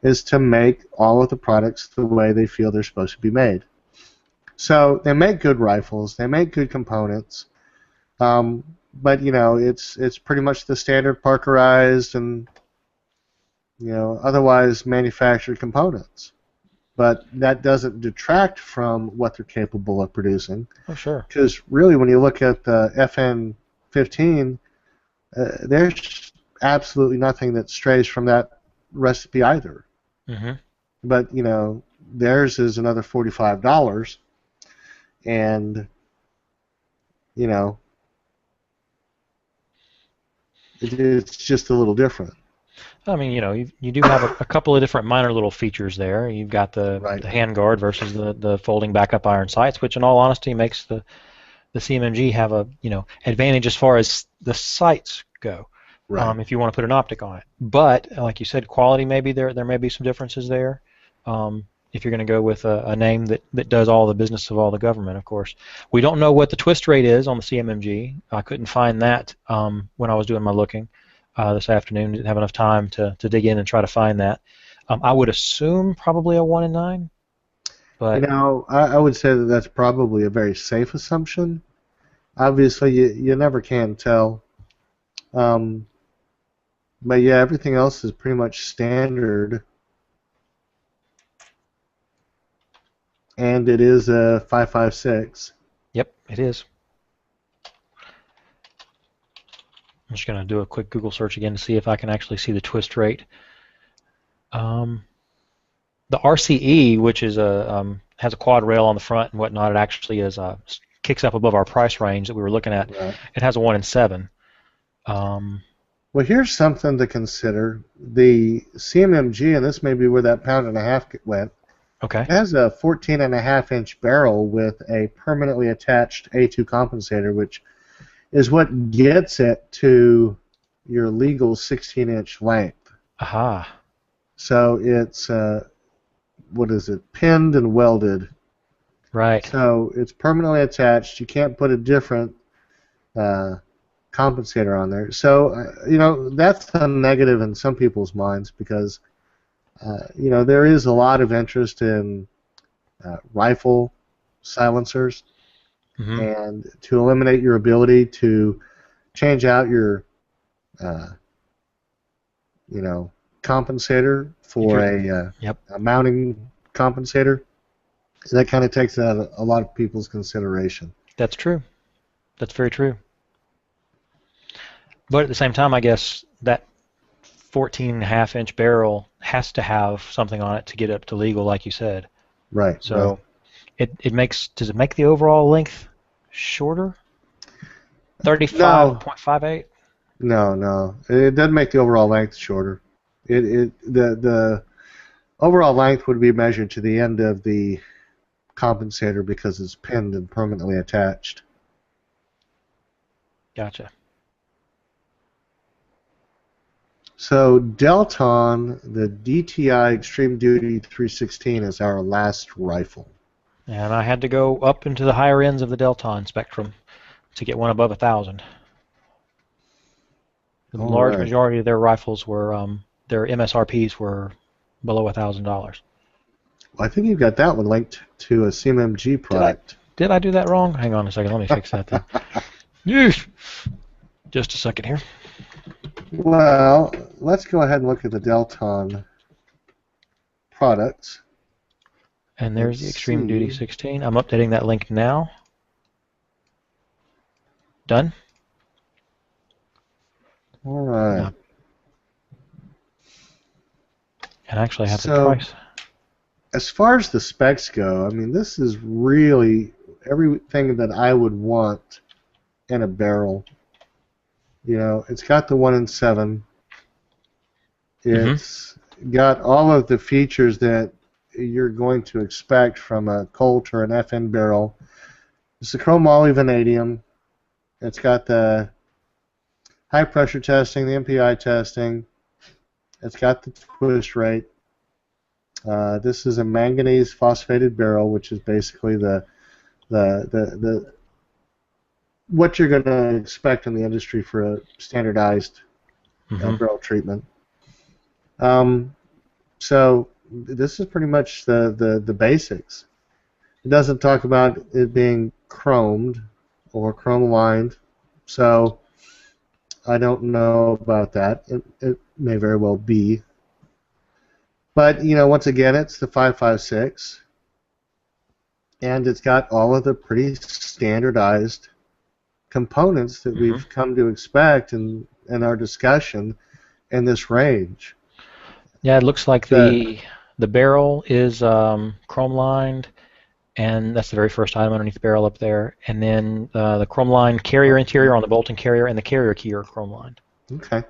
is to make all of the products the way they feel they're supposed to be made. So they make good rifles, they make good components, but, you know, it's pretty much the standard Parkerized and, you know, otherwise manufactured components. But that doesn't detract from what they're capable of producing. Oh, sure. Because really, when you look at the FN-15, there's absolutely nothing that strays from that recipe either. Mm-hmm. But, you know, theirs is another $45, and you know, it's just a little different. I mean, you do have a couple of different minor little features there. You've got the Right. handguard versus the folding backup iron sights, which in all honesty makes the CMMG have a advantage as far as the sights go. Right. If you want to put an optic on it, but like you said, quality maybe there may be some differences there. If you're going to go with a name that does all the business of all the government, of course. We don't know what the twist rate is on the CMMG. I couldn't find that when I was doing my looking this afternoon. Didn't have enough time to dig in and try to find that. I would assume probably a 1 in 9. But I would say that that's probably a very safe assumption. Obviously, you never can tell. But yeah, everything else is pretty much standard. And it is a 5.56. Yep, it is. I'm just going to do a quick Google search again to see if I can actually see the twist rate. The RCE, which is has a quad rail on the front and whatnot, it actually is kicks up above our price range that we were looking at. Right. It has a 1 in 7. Well, here's something to consider. The CMMG, and this may be where that pound and a half went, Okay. it has a 14.5-inch barrel with a permanently attached A2 compensator, which is what gets it to your legal 16-inch length. Aha. So it's, pinned and welded. Right. So it's permanently attached. You can't put a different compensator on there. So, that's a negative in some people's minds because, there is a lot of interest in rifle silencers. Mm-hmm. And to eliminate your ability to change out your, compensator for a mounting compensator, so that kind of takes out a lot of people's consideration. That's true. That's very true. But at the same time, I guess that 14.5-inch barrel has to have something on it to get up to legal, like you said. Right. So it makes. Does it make the overall length shorter? 35.58. No. It doesn't make the overall length shorter. The overall length would be measured to the end of the compensator because it's pinned and permanently attached. Gotcha. So Delton, the DTI Extreme Duty 316 is our last rifle. And I had to go up into the higher ends of the Delton spectrum to get one above 1,000. The large majority of their rifles were, their MSRPs were below $1,000. Well, I think you've got that one linked to a CMMG product. Did I do that wrong? Hang on a second. Let me fix that then. Yeesh. Just a second here. Well, let's go ahead and look at the Delton products. And there's the Extreme Duty 16. I'm updating that link now. Done? All right. And actually I have the price. As far as the specs go, I mean, this is really everything that I would want in a barrel. It's got the 1 in 7. It's got all of the features that you're going to expect from a Colt or an FN barrel. It's the chrome moly vanadium. It's got the high pressure testing, the MPI testing. It's got the twist rate. This is a manganese phosphated barrel, which is basically the what you're going to expect in the industry for a standardized barrel treatment. So this is pretty much the basics. It doesn't talk about it being chromed or chrome lined, so I don't know about that. It may very well be. But, once again, it's the 5.56, and it's got all of the pretty standardized components that we've come to expect in our discussion in this range. Yeah, it looks like the barrel is chrome lined. and that's the very first item underneath the barrel up there. And then the chrome lined carrier interior on the bolt and carrier, and the carrier key are chrome lined. Okay.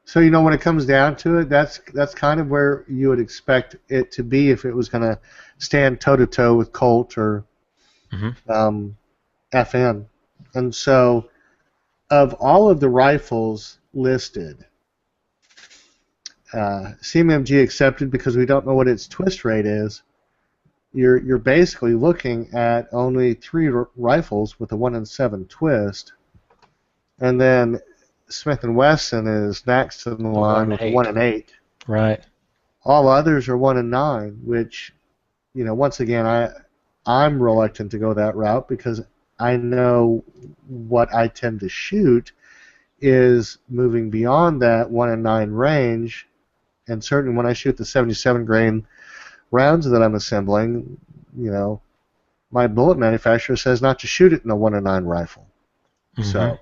So when it comes down to it, that's kind of where you would expect it to be if it was going to stand toe to toe with Colt or FN. And so, of all of the rifles listed, CMMG accepted because we don't know what its twist rate is. You're basically looking at only 3 rifles with a 1 in 7 twist, and then Smith & Wesson is next in the line with 1 in 8. Right. All others are 1 in 9, which, once again, I'm reluctant to go that route because I know what I tend to shoot is moving beyond that 1 in 9 range, and certainly when I shoot the 77 grain rounds that I'm assembling, my bullet manufacturer says not to shoot it in a 1 in 9 rifle. So,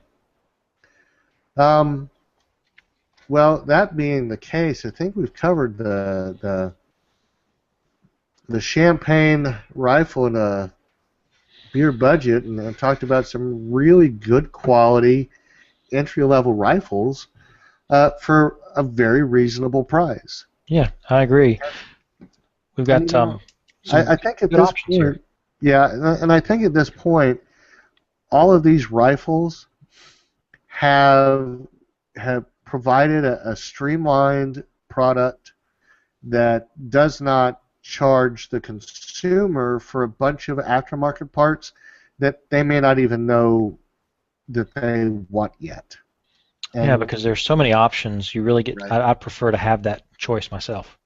well, that being the case, I think we've covered the champagne rifle in a beer budget and talked about some really good quality entry-level rifles for a very reasonable price. Yeah, I agree. We've got I think at this point, and I think at this point, all of these rifles have provided a streamlined product that does not charge the consumer for a bunch of aftermarket parts that they may not even know that they want yet. And yeah, because there's so many options. You really get. Right. I prefer to have that choice myself.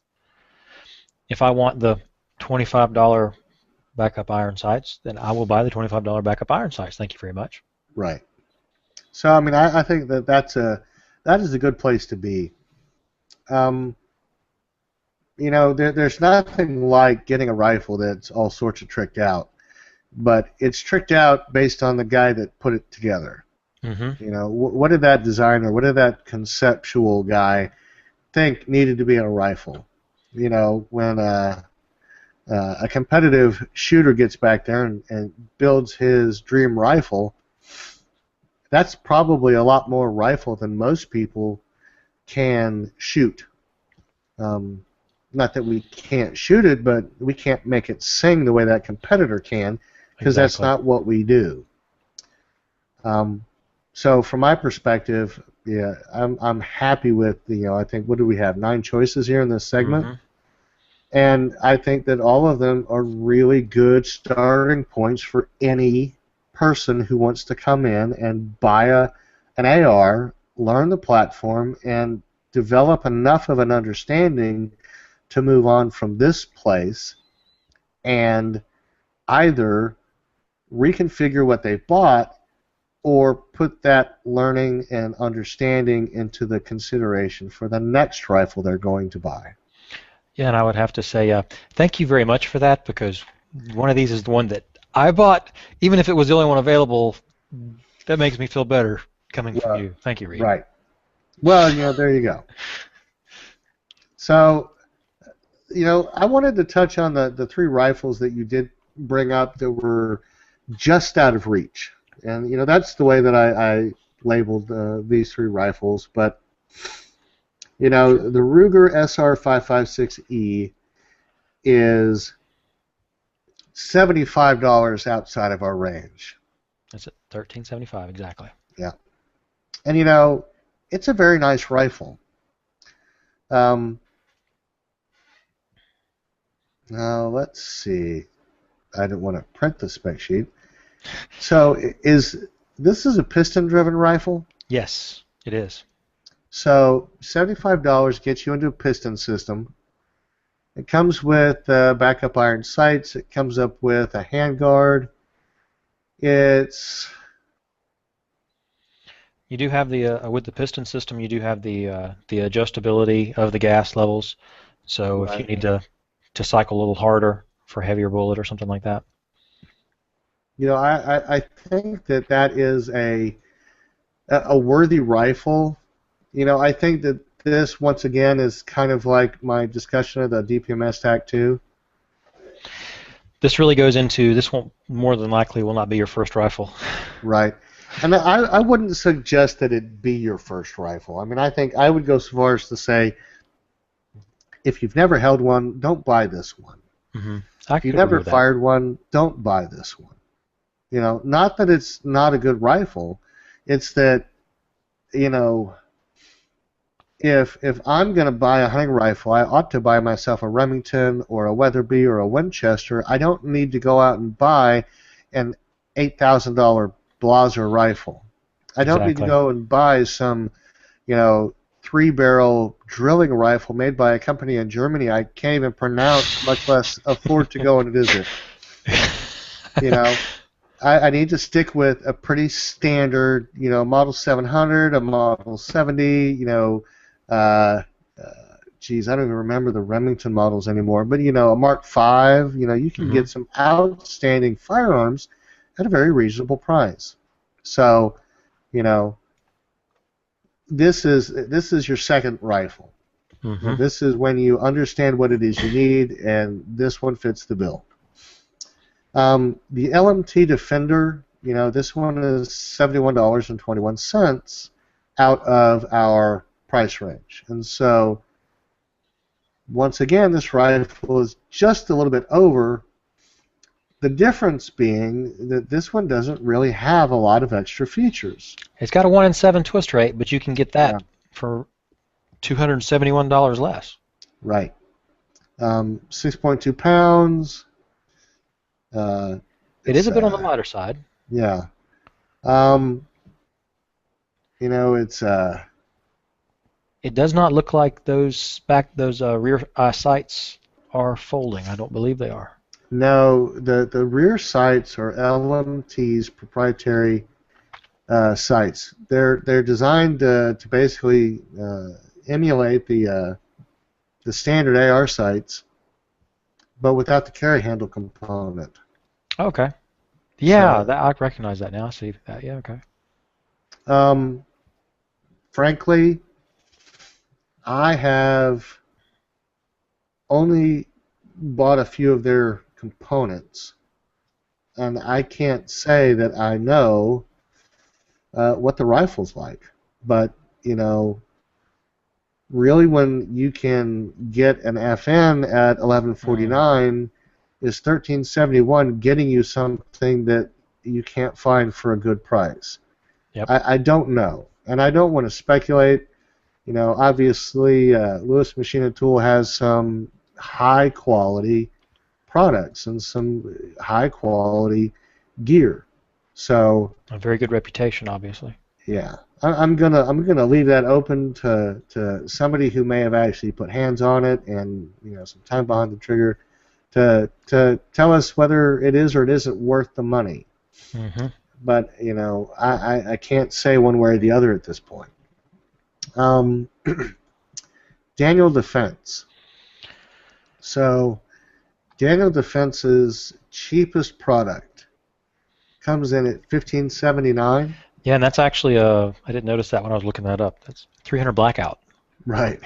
If I want the $25 backup iron sights, then I will buy the $25 backup iron sights. Thank you very much. Right. So I think that is a good place to be. There's nothing like getting a rifle that's all sorts of tricked out, but it's tricked out based on the guy that put it together. What did that designer, what did that conceptual guy think needed to be in a rifle? When a competitive shooter gets back there and builds his dream rifle, that's probably a lot more rifle than most people can shoot. Not that we can't shoot it, but we can't make it sing the way that competitor can, because that's not what we do. So from my perspective, yeah, I'm happy with I think, what do we have, 9 choices here in this segment? And I think that all of them are really good starting points for any person who wants to come in and buy an AR, learn the platform, and develop enough of an understanding to move on from this place and either reconfigure what they bought or put that learning and understanding into the consideration for the next rifle they're going to buy. Yeah, and I would have to say thank you very much for that, because one of these is the one that I bought, even if it was the only one available. That makes me feel better coming from you. Thank you, Reed. Right. Well, there you go. So, I wanted to touch on the 3 rifles that you did bring up that were just out of reach. And, that's the way that I labeled these 3 rifles. But, the Ruger SR556E is $75 outside of our range. That's it, $13.75 exactly. Yeah. And, it's a very nice rifle. Now, let's see. I didn't want to print the spec sheet. So, this is a piston-driven rifle? Yes, it is. So, $75 gets you into a piston system. It comes with backup iron sights. It comes up with a handguard. You do have the with the piston system. You do have the adjustability of the gas levels. So if you need to cycle a little harder for a heavier bullet or something like that. I think that is a worthy rifle. I think that this, once again, is kind of like my discussion of the DPMS TAC 2. This really goes into, this won't, more than likely will not be your first rifle. Right. And I wouldn't suggest that it be your first rifle. I mean, I think I would go so far as to say, if you've never held one, don't buy this one. Mm-hmm. If you've never fired one, don't buy this one. You know, not that it's not a good rifle, it's that, you know, if I'm going to buy a hunting rifle, I ought to buy myself a Remington or a Weatherby or a Winchester. I don't need to go out and buy an $8,000 Blaser rifle. I don't need to go and buy some, you know, 3-barrel drilling rifle made by a company in Germany I can't even pronounce, much less afford to go and visit. You know, I need to stick with a pretty standard, you know, Model 700, a Model 70, you know, geez, I don't even remember the Remington models anymore, but, you know, a Mark V, you know, you can get some outstanding firearms at a very reasonable price. So, you know, this is your second rifle. This is when you understand what it is you need, and this one fits the bill. The LMT Defender, you know, this one is $71.21 out of our price range. And so, once again, this rifle is just a little bit over. The difference being that this one doesn't really have a lot of extra features. It's got a 1 in 7 twist rate, but you can get that for $271 less. Right. 6.2 pounds. It is a bit on the lighter side. Yeah. You know, it's it does not look like those rear sights are folding. I don't believe they are. No, the rear sights are LMT's proprietary sights. They're designed to basically emulate the standard AR sights, but without the carry handle component. Okay. Yeah, so, I recognize that now. I see that. Yeah. Okay. Frankly, I have only bought a few of their components, and I can't say that I know what the rifle's like. But, you know, really when you can get an FN at $1149 is $1371 getting you something that you can't find for a good price. Yep. I don't know, and I don't want to speculate. You know, obviously, Lewis Machine Tool has some high-quality products and some high-quality gear. So a very good reputation, obviously. Yeah, I'm gonna leave that open to somebody who may have actually put hands on it and, you know, some time behind the trigger to tell us whether it is or it isn't worth the money. But, you know, I can't say one way or the other at this point. Daniel Defense. So, Daniel Defense's cheapest product comes in at $1579. Yeah, and that's actually I didn't notice that when I was looking that up. That's 300 blackout. Right.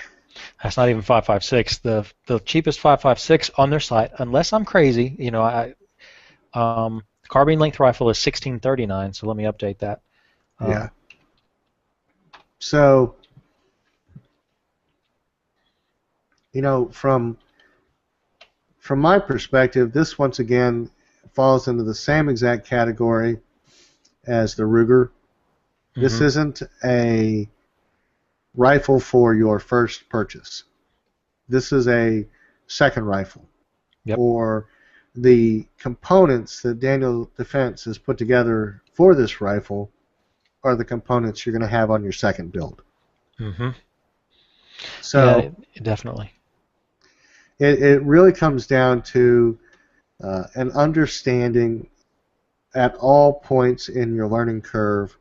That's not even 5.56. The cheapest 5.56 on their site, unless I'm crazy, you know, carbine length rifle is $1639. So let me update that. Yeah. So, you know, from my perspective, this once again falls into the same exact category as the Ruger. This isn't a rifle for your first purchase. This is a second rifle. Yep. Or the components that Daniel Defense has put together for this rifle are the components you're going to have on your second build. So yeah, definitely. It really comes down to an understanding at all points in your learning curve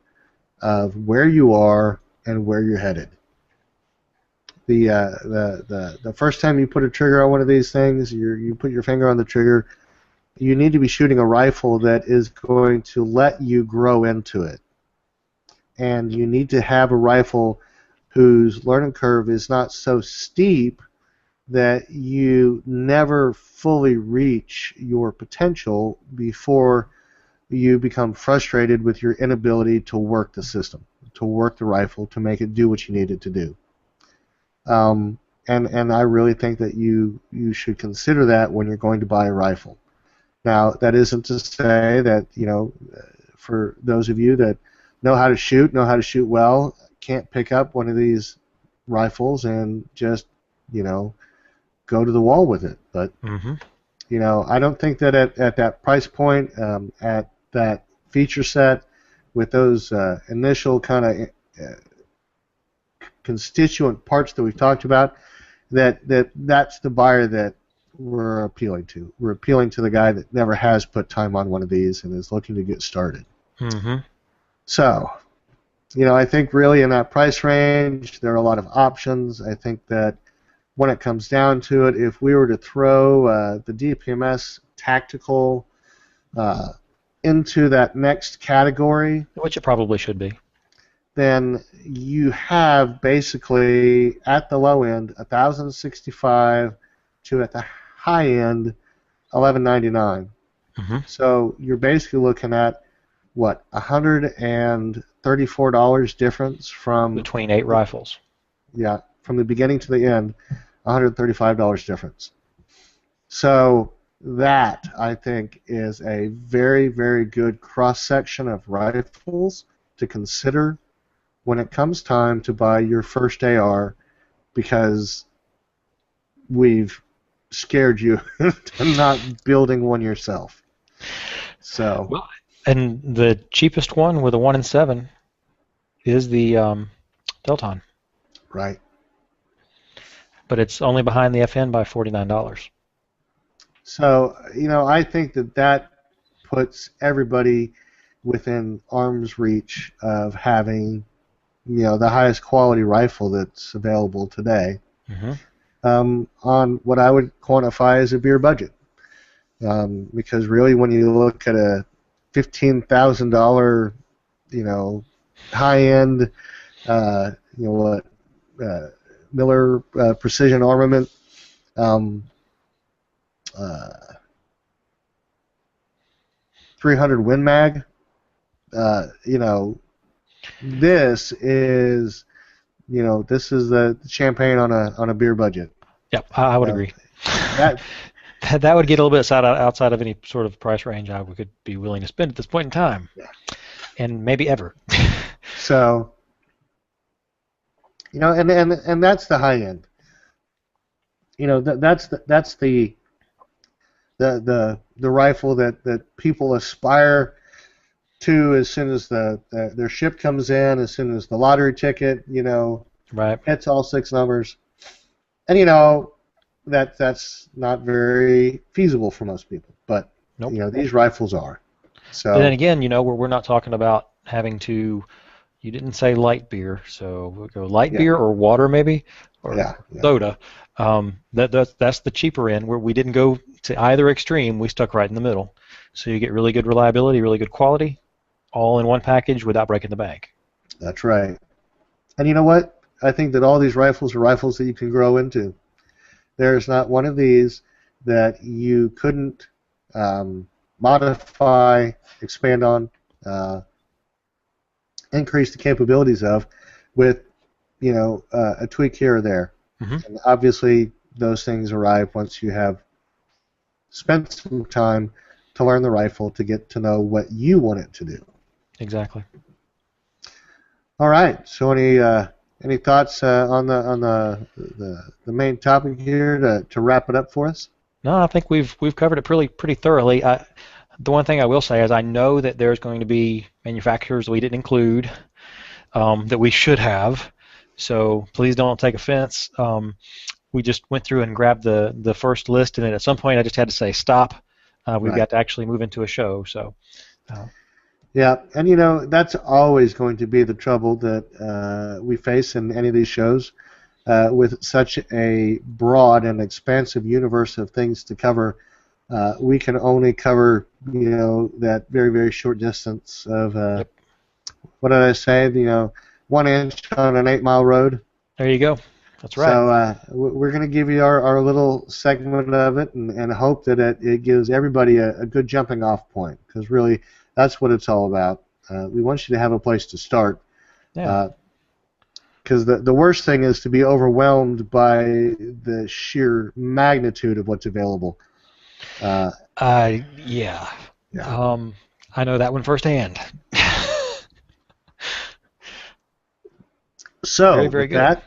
of where you are and where you're headed. The first time you put a trigger on one of these things, you put your finger on the trigger, you need to be shooting a rifle that is going to let you grow into it. And you need to have a rifle whose learning curve is not so steep that you never fully reach your potential before you become frustrated with your inability to work the system, to work the rifle, to make it do what you need it to do. And I really think that you should consider that when you're going to buy a rifle. Now, that isn't to say that, for those of you that know how to shoot well, can't pick up one of these rifles and just, go to the wall with it. But, I don't think that at that price point, at that feature set, with those initial kind of constituent parts that we've talked about, that's the buyer that we're appealing to. We're appealing to the guy that never has put time on one of these and is looking to get started. So, I think really in that price range, there are a lot of options. I think that when it comes down to it, if we were to throw the DPMS tactical into that next category, which it probably should be, then you have basically at the low end $1,065 to at the high end $1,199. So you're basically looking at what, $134 difference from between 8 rifles. Yeah, from the beginning to the end, $135 difference. So that, I think, is a very, very good cross-section of rifles to consider when it comes time to buy your first AR, because we've scared you to not building one yourself. So, well, and the cheapest one with a 1 in 7 is the Delton. Right. But it's only behind the FN by $49. So, I think that puts everybody within arm's reach of having, the highest quality rifle that's available today, on what I would quantify as a beer budget. Because really, when you look at a $15,000, high-end, Miller precision armament, 300 Win Mag, this is, this is the champagne on a beer budget. Yep, I would agree. That would get a little bit outside of any sort of price range I could be willing to spend at this point in time, and maybe ever. So, and that's the high end. That's the rifle that people aspire to as soon as their ship comes in, as soon as the lottery ticket, right, hits all 6 numbers, and that's not very feasible for most people. But nope. These rifles are. So. But then again, we're not talking about having to. You didn't say light beer, so we'll go light beer or water maybe, or soda. That's the cheaper end, where we didn't go to either extreme. We stuck right in the middle. So you get really good reliability, really good quality, all in one package without breaking the bank. That's right. And you know what? I think that all these rifles are rifles that you can grow into. There's not one of these that you couldn't modify, expand on, increase the capabilities of with, a tweak here or there. And obviously, those things arrive once you have spent some time to learn the rifle, to get to know what you want it to do. Exactly. All right. So any thoughts on the main topic here to wrap it up for us? No, I think we've covered it pretty thoroughly. The one thing I will say is I know that there's going to be manufacturers we didn't include that we should have. So please don't take offense. We just went through and grabbed the first list, and then at some point I just had to say stop. We've got to actually move into a show. So. Yeah, and that's always going to be the trouble that we face in any of these shows, with such a broad and expansive universe of things to cover. We can only cover that very, very short distance of what did I say? 1 inch on an 8-mile road. There you go. That's right. So we're going to give you our little segment of it and hope that it gives everybody a good jumping off point, because really that's what it's all about. We want you to have a place to start. Yeah. Because the worst thing is to be overwhelmed by the sheer magnitude of what's available. Yeah. I know that one firsthand. So, very, very with good.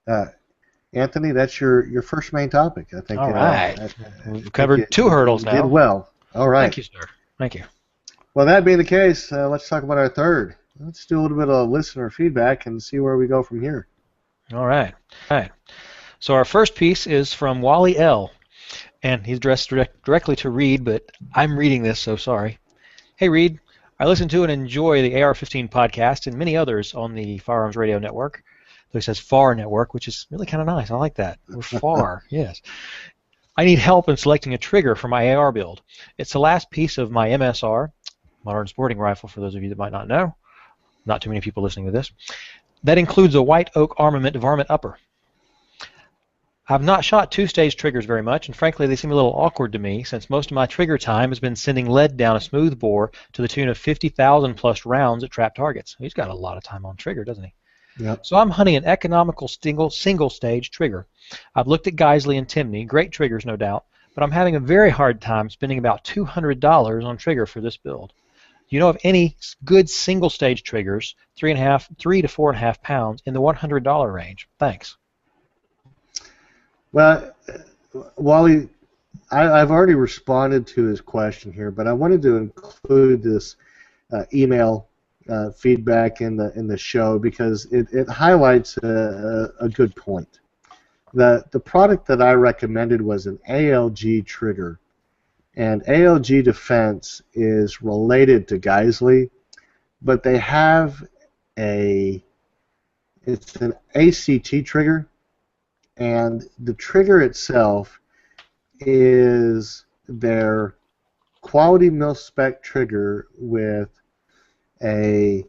that, Anthony, that's your first main topic. I think. All right. We've covered two hurdles now. You did well. All right. Thank you, sir. Thank you. Well, that being the case, let's talk about our third. Let's do a little bit of listener feedback and see where we go from here. All right. So our first piece is from Wally L. And he's addressed directly to Reed, but I'm reading this, so sorry. Hey, Reed. I listen to and enjoy the AR-15 podcast and many others on the Firearms Radio Network. So he says FAR Network, which is really kind of nice. I like that. We're FAR, yes. I need help in selecting a trigger for my AR build. It's the last piece of my MSR, Modern Sporting Rifle, for those of you that might not know. Not too many people listening to this. That includes a White Oak Armament varmint upper. I've not shot two-stage triggers very much, and frankly they seem a little awkward to me, since most of my trigger time has been sending lead down a smooth bore to the tune of 50,000 plus rounds at trap targets. He's got a lot of time on trigger, doesn't he? Yep. So I'm hunting an economical single-stage trigger. I've looked at Geisley and Timney, great triggers no doubt, but I'm having a very hard time spending about $200 on trigger for this build. Do you know of any good single-stage triggers, 3 to 4.5 pounds, in the $100 range? Thanks. Well, Wally, I've already responded to his question here, but I wanted to include this email feedback in the show because it highlights a good point. The product that I recommended was an ALG trigger, and ALG Defense is related to Geisley, but they have it's an ACT trigger. And the trigger itself is their quality mil-spec trigger with I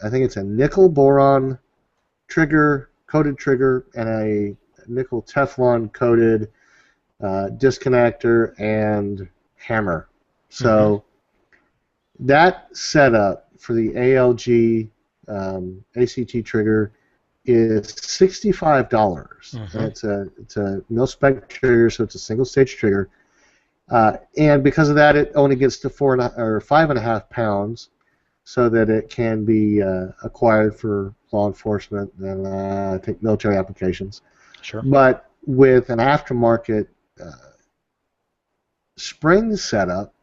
think it's a nickel boron coated trigger, and a nickel Teflon coated disconnector and hammer. So that setup for the ALG ACT trigger is $65. And it's a mil-spec trigger, so it's a single-stage trigger. And because of that, it only gets to 5.5 pounds, so that it can be acquired for law enforcement and I think military applications. Sure. But with an aftermarket spring setup,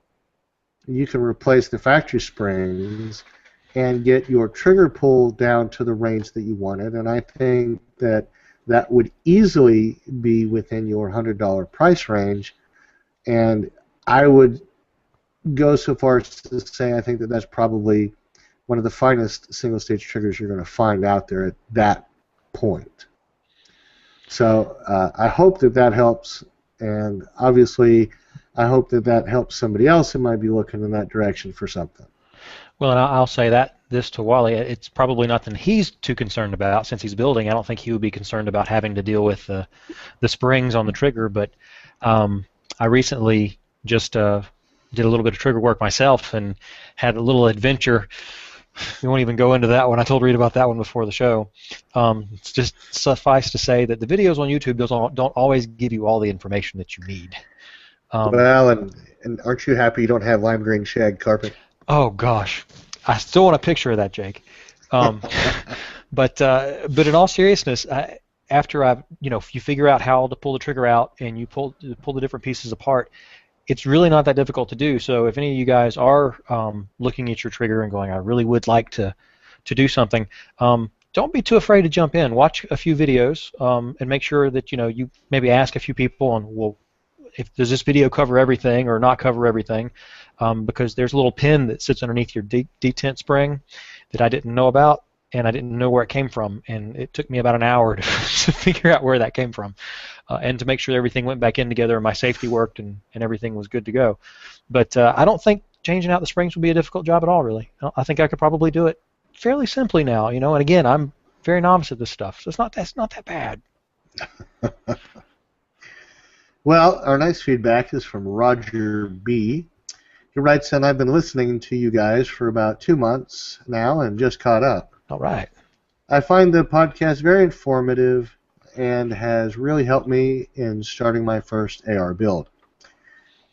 you can replace the factory springs and get your trigger pull down to the range that you wanted, and I think that would easily be within your $100 price range, and I would go so far as to say I think that that's probably one of the finest single-stage triggers you're going to find out there at that point. So I hope that helps, and obviously I hope that helps somebody else who might be looking in that direction for something. Well, and I'll say this to Wally, it's probably nothing he's too concerned about since he's building. I don't think he would be concerned about having to deal with the springs on the trigger, but I recently just did a little bit of trigger work myself and had a little adventure. We won't even go into that one. I told Reed about that one before the show. It's just suffice to say that the videos on YouTube don't always give you all the information that you need. Well, and aren't you happy you don't have lime green shag carpet? Oh gosh, I still want a picture of that, Jake. But in all seriousness, after you figure out how to pull the trigger out and you pull the different pieces apart, it's really not that difficult to do. So if any of you guys are looking at your trigger and going, I really would like to do something, don't be too afraid to jump in. Watch a few videos and make sure that you maybe ask a few people on, well, does this video cover everything or not cover everything? Because there's a little pin that sits underneath your detent spring that I didn't know about, and I didn't know where it came from, and it took me about an hour to figure out where that came from, and to make sure everything went back in together and my safety worked and everything was good to go. But I don't think changing out the springs would be a difficult job at all, really. I think I could probably do it fairly simply now, and again, I'm very novice at this stuff, so it's not that bad. Well, our next feedback is from Roger B. He writes, and I've been listening to you guys for about 2 months now and just caught up. All right. I find the podcast very informative and has really helped me in starting my first AR build.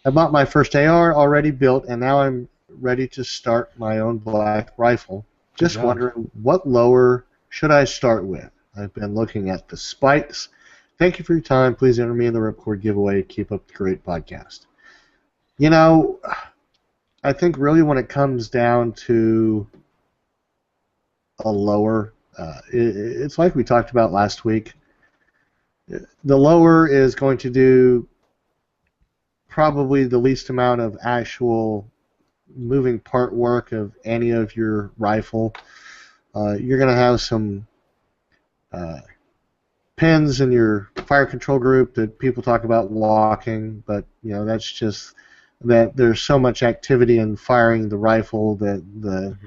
I bought my first AR already built, and now I'm ready to start my own black rifle. Just wondering, what lower should I start with? I've been looking at the spikes. Thank you for your time. Please enter me in the ripcord giveaway. Keep up the great podcast. You know, I think really when it comes down to a lower, it's like we talked about last week. The lower is going to do probably the least amount of actual moving part work of any of your rifle. You're going to have some pins in your fire control group that people talk about locking, but that's just that there's so much activity in firing the rifle that the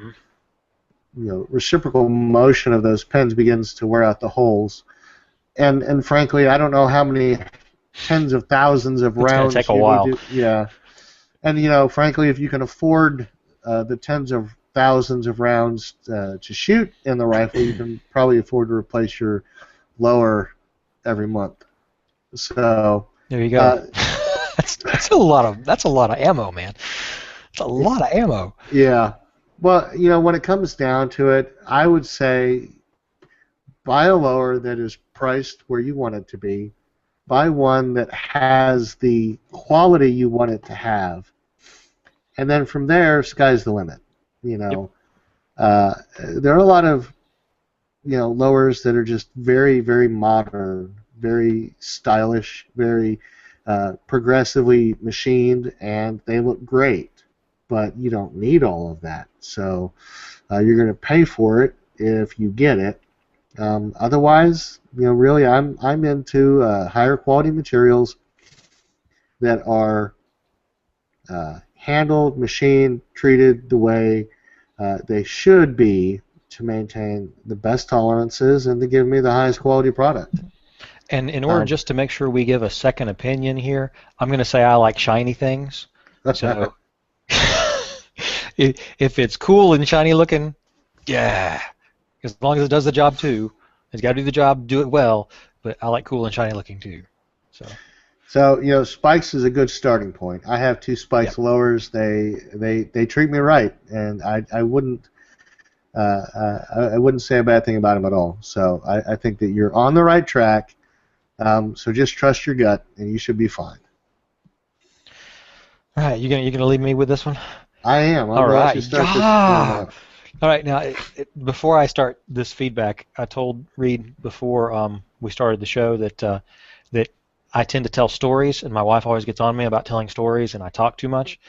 reciprocal motion of those pins begins to wear out the holes. And frankly, I don't know how many tens of thousands of rounds. It's going to take a while. Yeah. And frankly, if you can afford the tens of thousands of rounds to shoot in the rifle, you can probably afford to replace your lower every month. So there you go. That's a lot of ammo, man. It's a lot of ammo. Yeah. Well, when it comes down to it, I would say buy a lower that is priced where you want it to be. Buy one that has the quality you want it to have, and then from there, sky's the limit. There are a lot of lowers that are just very, very modern, very stylish, very progressively machined, and they look great. But you don't need all of that, so you're going to pay for it if you get it. Otherwise, really, I'm into higher quality materials that are handled, machined, treated the way they should be to maintain the best tolerances and to give me the highest quality product. And in order just to make sure we give a second opinion here, I'm going to say I like shiny things. So if it's cool and shiny looking, yeah. As long as it does the job too. It's got to do the job, do it well, but I like cool and shiny looking too. So spikes is a good starting point. I have 2 spikes lowers. They treat me right, and I wouldn't say a bad thing about them at all. So I think that you're on the right track. So just trust your gut, and you should be fine. All right, you gonna leave me with this one? I am. All right. All right, now, before I start this feedback, I told Reed before we started the show that I tend to tell stories, and my wife always gets on me about telling stories, and I talk too much.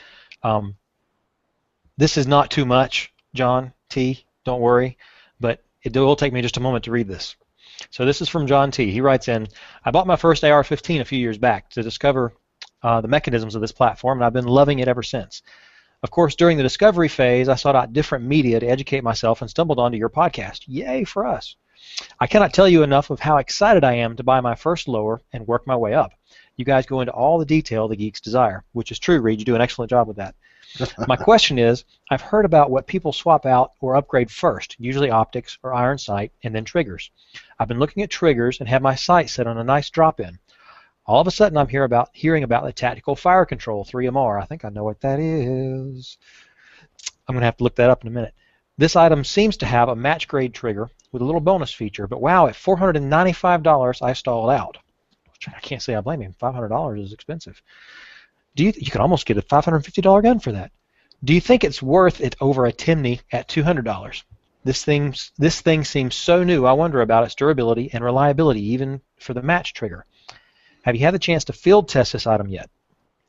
This is not too much, John T., don't worry, but it will take me just a moment to read this. So this is from John T. He writes in, I bought my first AR-15 a few years back to discover the mechanisms of this platform, and I've been loving it ever since. Of course, during the discovery phase, I sought out different media to educate myself and stumbled onto your podcast. Yay for us. I cannot tell you enough of how excited I am to buy my first lower and work my way up. You guys go into all the detail the geeks desire, which is true, Reed. You do an excellent job with that. My question is, I've heard about what people swap out or upgrade first, usually optics or iron sight, and then triggers. I've been looking at triggers and have my sight set on a nice drop-in. All of a sudden, I'm hearing about the Tactical Fire Control 3MR. I think I know what that is. I'm going to have to look that up in a minute. This item seems to have a match-grade trigger with a little bonus feature, but wow, at $495, I stalled out. I can't say I blame him. $500 is expensive. You could almost get a $550 gun for that. Do you think it's worth it over a Timney at $200? This thing seems so new, I wonder about its durability and reliability, even for the match trigger. Have you had the chance to field test this item yet?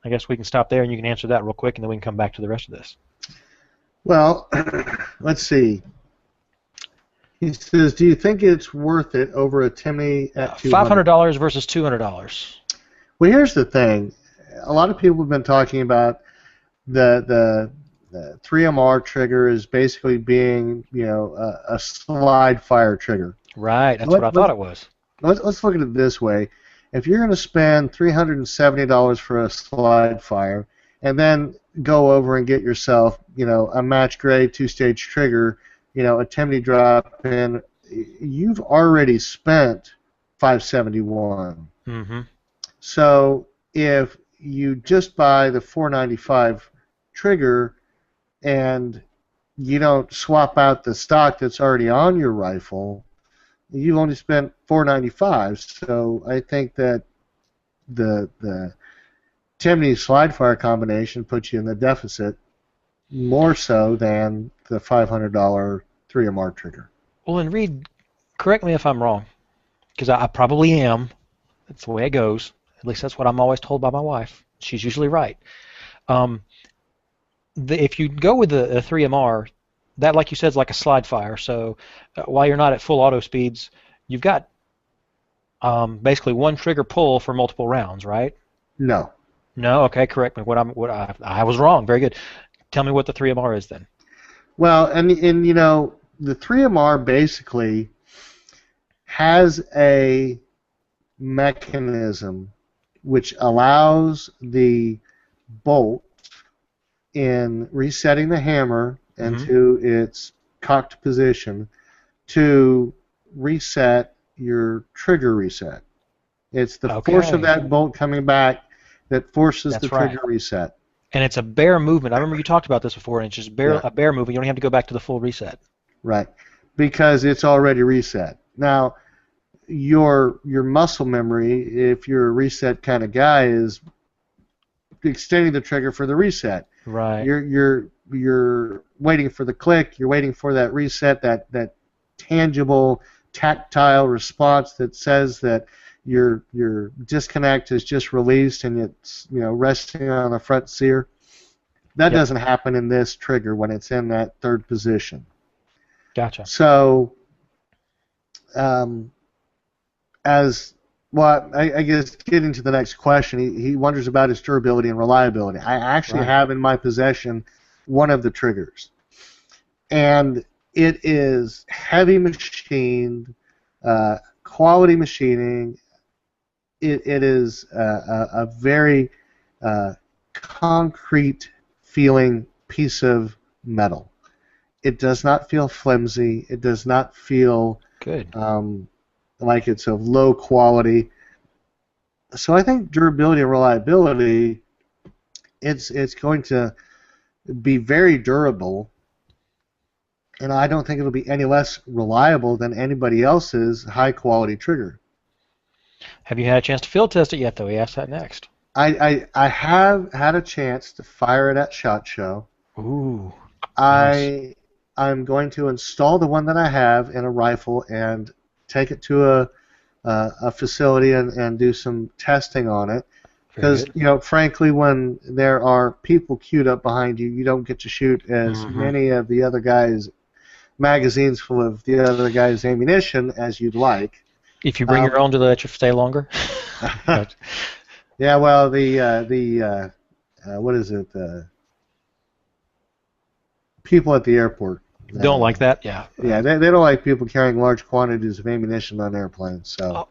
I guess we can stop there and you can answer that real quick and then we can come back to the rest of this. Well, let's see. He says, do you think it's worth it over a Timney at $200? $500 versus $200. Well, here's the thing. A lot of people have been talking about the 3MR trigger is basically being, a slide fire trigger. Right, that's what I thought it was. Let's look at it this way. If you're going to spend $370 for a slide fire and then go over and get yourself, a match grade 2-stage trigger, a Timney drop in, you've already spent $571. Mm-hmm. So if you just buy the $495 trigger and you don't swap out the stock that's already on your rifle, you've only spent $495. So I think that the Timney slide fire combination puts you in the deficit more so than the $500 3MR trigger. Well, and Reed, correct me if I'm wrong, because I probably am. That's the way it goes. At least that's what I'm always told by my wife. She's usually right. If you go with the 3MR, that, like you said, is like a slide fire. So while you're not at full auto speeds, you've got basically one trigger pull for multiple rounds, right? No. No. Okay, correct me. I was wrong. Very good. Tell me what the 3MR is then. Well, and the 3MR basically has a mechanism which allows the bolt in resetting the hammer into its cocked position to reset your trigger reset. It's the force of that bolt coming back that forces the trigger reset. And it's a bare movement. I remember you talked about this before, and it's just a bare movement. You don't have to go back to the full reset. Right, because it's already reset. Now, your muscle memory, if you're a reset kind of guy, is extending the trigger for the reset. Right. You're waiting for the click. You're waiting for that reset, that tangible, tactile response that says that your disconnect is just released and it's resting on the front sear. That doesn't happen in this trigger when it's in that third position. Gotcha. So, I guess getting to the next question, he wonders about its durability and reliability. I actually have in my possession one of the triggers, and it is heavy machined, quality machining. It is a very concrete feeling piece of metal. It does not feel flimsy. It does not feel good. Like it's of low quality. So I think durability and reliability, it's going to be very durable, and I don't think it'll be any less reliable than anybody else's high quality trigger. Have you had a chance to field test it yet, though? He asked that next. I have had a chance to fire it at SHOT Show. Ooh. Nice. I'm going to install the one that I have in a rifle and take it to a facility and do some testing on it. Because, frankly, when there are people queued up behind you, you don't get to shoot as many of the other guys' magazines full of the other guys' ammunition as you'd like. If you bring your own to let you stay longer? Yeah, well, the what is it? People at the airport. Don't like that? Yeah. Yeah, they don't like people carrying large quantities of ammunition on airplanes. So.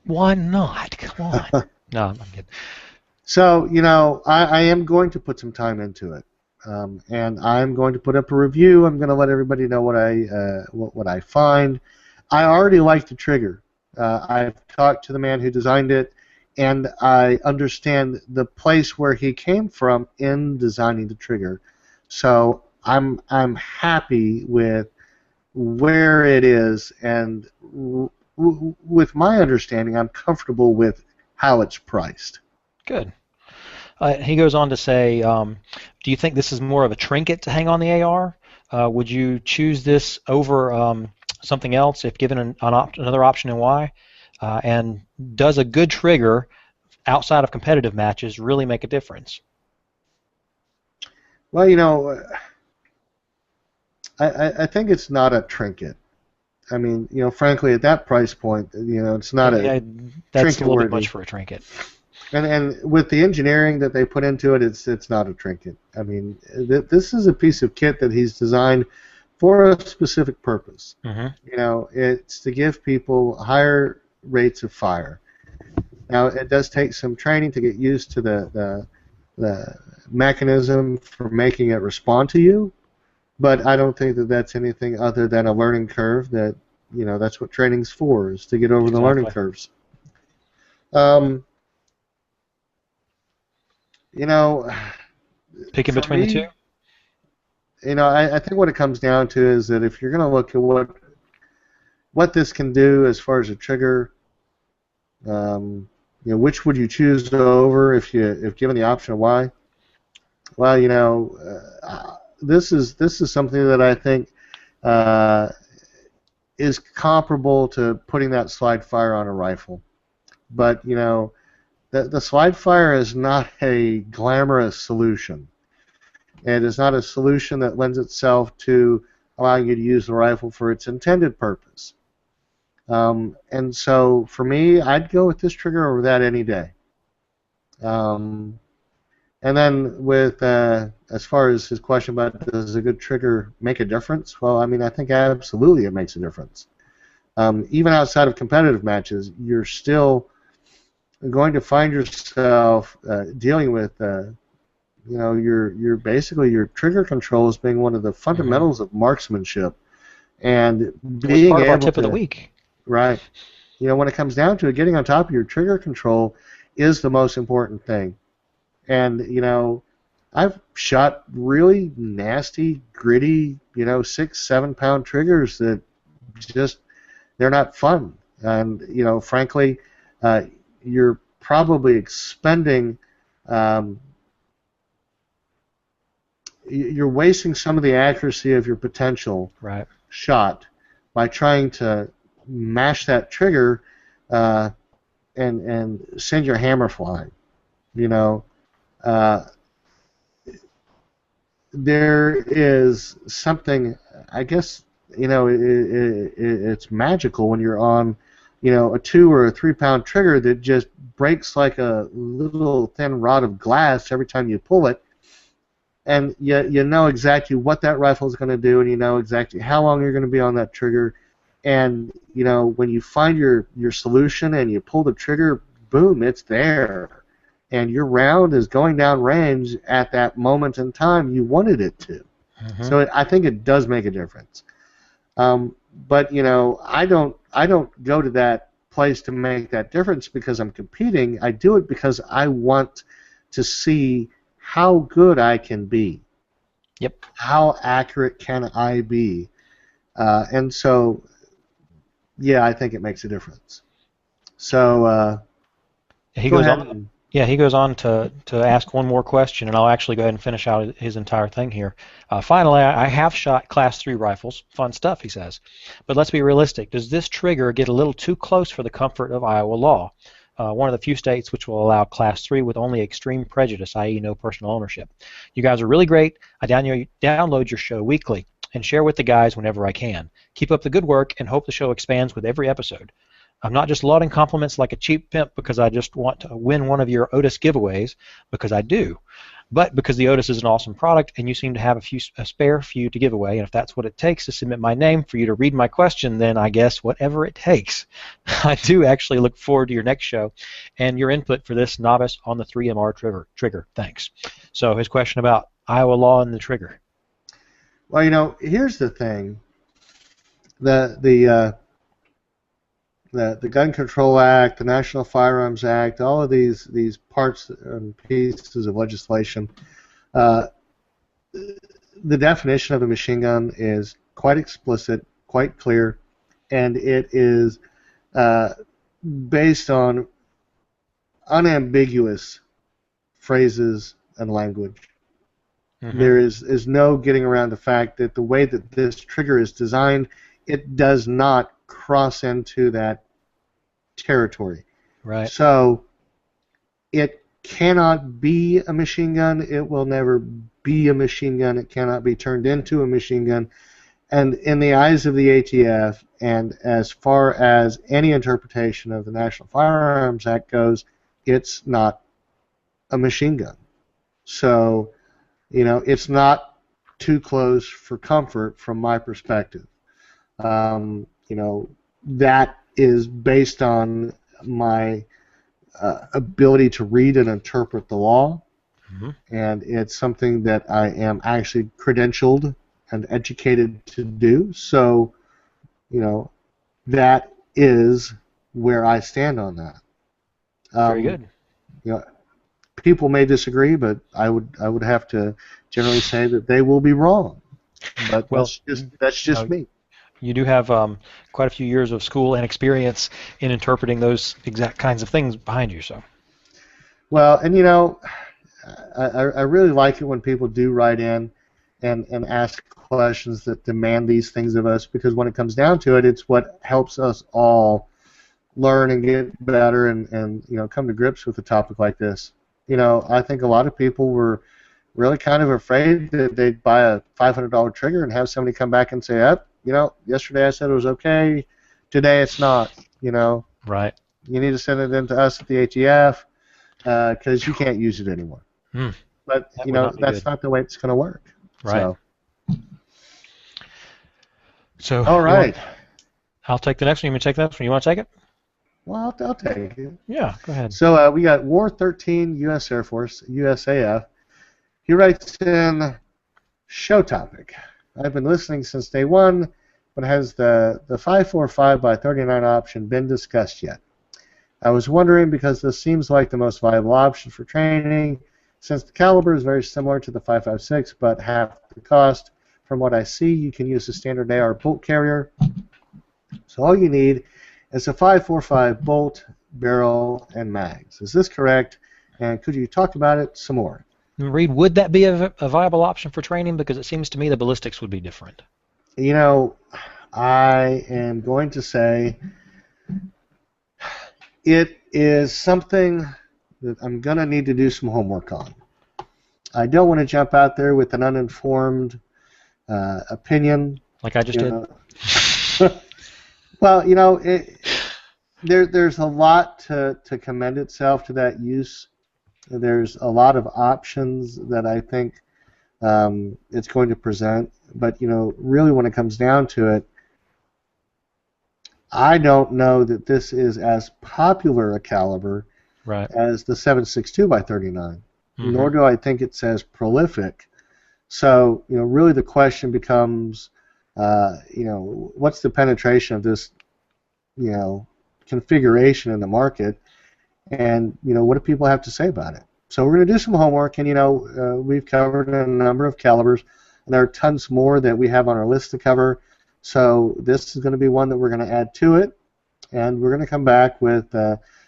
Why not? Come on. No, I'm kidding. So, I am going to put some time into it, and I'm going to put up a review. I'm going to let everybody know what I find. I already like the trigger. I've talked to the man who designed it, and I understand the place where he came from in designing the trigger. So I'm happy with where it is, and with my understanding, I'm comfortable with how it's priced. Good. He goes on to say, do you think this is more of a trinket to hang on the AR? Would you choose this over something else if given another option, and why? And does a good trigger outside of competitive matches really make a difference? Well, I think it's not a trinket. I mean, frankly, at that price point, it's not a that's trinket a little worthy. bit much for a trinket. And with the engineering that they put into it, it's not a trinket. I mean, this is a piece of kit that he's designed for a specific purpose. Mm-hmm. You know, it's to give people higher rates of fire. Now, it does take some training to get used to the mechanism for making it respond to you, but I don't think that that's anything other than a learning curve. That, you know, that's what training's for, is to get over the learning curves. You know, Picking between the two? You know, I think what it comes down to is that if you're going to look at what this can do as far as a trigger, you know, which would you choose over if given the option of why? Well, you know, this is something that I think is comparable to putting that slide fire on a rifle, but you know, the slide fire is not a glamorous solution. It is not a solution that lends itself to allowing you to use the rifle for its intended purpose. And so, for me, I'd go with this trigger over that any day. And then, with as far as his question about does a good trigger make a difference? Well, I mean, I think absolutely it makes a difference. Even outside of competitive matches, you're still going to find yourself dealing with, you know, your basically your trigger control as being one of the fundamentals of marksmanship, and being part of our able tip to, of the week. right? You know, when it comes down to it, getting on top of your trigger control is the most important thing. And you know, I've shot really nasty, gritty, you know, 6-7 pound triggers that just they're not fun. And you know, frankly, you're probably expending, you're wasting some of the accuracy of your potential shot by trying to mash that trigger and send your hammer flying. You know, there is something, I guess, you know, it's magical when you're on, you know, a 2 or 3 pound trigger that just breaks like a little thin rod of glass every time you pull it, and you know exactly what that rifle is going to do, and you know exactly how long you're going to be on that trigger, and you know when you find your solution and you pull the trigger, boom, it's there, and your round is going down range at that moment in time you wanted it to. So I think it does make a difference. But you know, I don't go to that place to make that difference because I'm competing. I do it because I want to see how good I can be. Yep. How accurate can I be? And so, yeah, I think it makes a difference. So he go goes ahead. on. Yeah, he goes on to ask one more question, and I'll actually go ahead and finish out his entire thing here. Finally, I have shot Class 3 rifles. Fun stuff, he says. But let's be realistic. Does this trigger get a little too close for the comfort of Iowa law? One of the few states which will allow Class 3 with only extreme prejudice, i.e. no personal ownership. You guys are really great. I download your show weekly and share with the guys whenever I can. Keep up the good work and hope the show expands with every episode. I'm not just lauding compliments like a cheap pimp because I just want to win one of your Otis giveaways, because I do, but because the Otis is an awesome product and you seem to have a spare few to give away, and if that's what it takes to submit my name for you to read my question, then I guess whatever it takes. I do actually look forward to your next show and your input for this novice on the 3MR trigger. Thanks. So his question about Iowa law and the trigger. Well, you know, here's the thing. The Gun Control Act, the National Firearms Act, all of these parts and pieces of legislation, the definition of a machine gun is quite explicit, quite clear, and it is based on unambiguous phrases and language. There is no getting around the fact that the way that this trigger is designed, it does not cross into that territory. Right. So it cannot be a machine gun. It will never be a machine gun. It cannot be turned into a machine gun. And in the eyes of the ATF, and as far as any interpretation of the National Firearms Act goes, it's not a machine gun. So, you know, it's not too close for comfort from my perspective. That is based on my ability to read and interpret the law, and it's something that I am actually credentialed and educated to do. So, that is where I stand on that. Very good. People may disagree, but I would have to generally say that they will be wrong. But that's just me. You do have quite a few years of school and experience in interpreting those exact kinds of things behind you. So, well, and I really like it when people do write in and ask questions that demand these things of us, because when it comes down to it, it's what helps us all learn and get better and come to grips with a topic like this. I think a lot of people were really kind of afraid that they'd buy a $500 trigger and have somebody come back and say, yesterday I said it was okay, today it's not. Right. You need to send it in to us at the ATF because you can't use it anymore. But that's not the way it's going to work. Right. So all right. I'll take the next one. You want to take the next one? You want to take it? Well, I'll take it. Yeah, go ahead. So we got War 13, U.S. Air Force, USAF. He writes in, show topic. I've been listening since day one, but has the 545 by 39 option been discussed yet? I was wondering because this seems like the most viable option for training, since the caliber is very similar to the 556, but half the cost. From what I see, you can use a standard AR bolt carrier. So all you need is a 545 bolt, barrel, and mags. Is this correct? And could you talk about it some more? Reed, would that be a viable option for training? Because it seems to me the ballistics would be different. I am going to say it is something that I'm going to need to do some homework on. I don't want to jump out there with an uninformed opinion. Like I just did? Well, there's a lot to commend itself to that use. There's a lot of options that I think it's going to present, but really when it comes down to it, I don't know that this is as popular a caliber as the 7.62 by 39, nor do I think it's as prolific. So really the question becomes, what's the penetration of this, configuration in the market, and what do people have to say about it? So we're going to do some homework, and we've covered a number of calibers, and there are tons more that we have on our list to cover. So this is going to be one that we're going to add to it, and we're going to come back with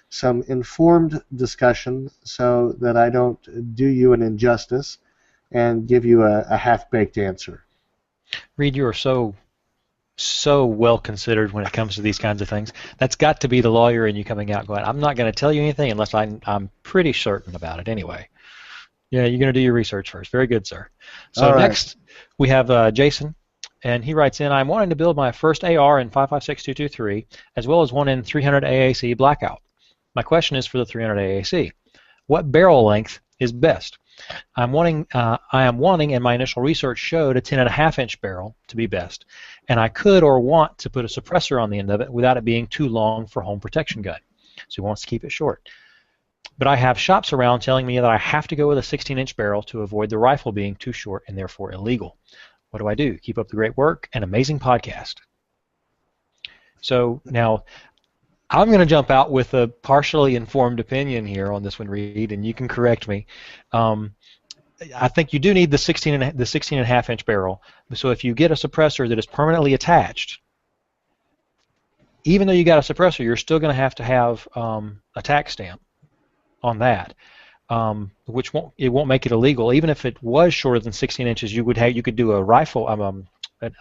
some informed discussion so that I don't do you an injustice and give you a half-baked answer. Reed, you are so well considered when it comes to these kinds of things. That's got to be the lawyer in you coming out going, I'm not going to tell you anything unless I'm pretty certain about it anyway. Yeah, you're going to do your research first. Very good, sir. So next we have Jason, and he writes in, I'm wanting to build my first AR in 5.56.223 as well as one in 300 AAC Blackout. My question is for the 300 AAC. What barrel length is best? I am wanting, and my initial research showed a 10.5-inch barrel to be best, and I could or want to put a suppressor on the end of it without it being too long for home protection gun. So he wants to keep it short. But I have shops around telling me that I have to go with a 16-inch barrel to avoid the rifle being too short and therefore illegal. What do I do? Keep up the great work and amazing podcast. So now I'm going to jump out with a partially informed opinion here on this one, Reed, and you can correct me. I think you do need the 16.5-inch barrel. So if you get a suppressor that is permanently attached, even though you got a suppressor, you're still going to have a tax stamp on that, which won't make it illegal. Even if it was shorter than 16 inches, you could do a rifle,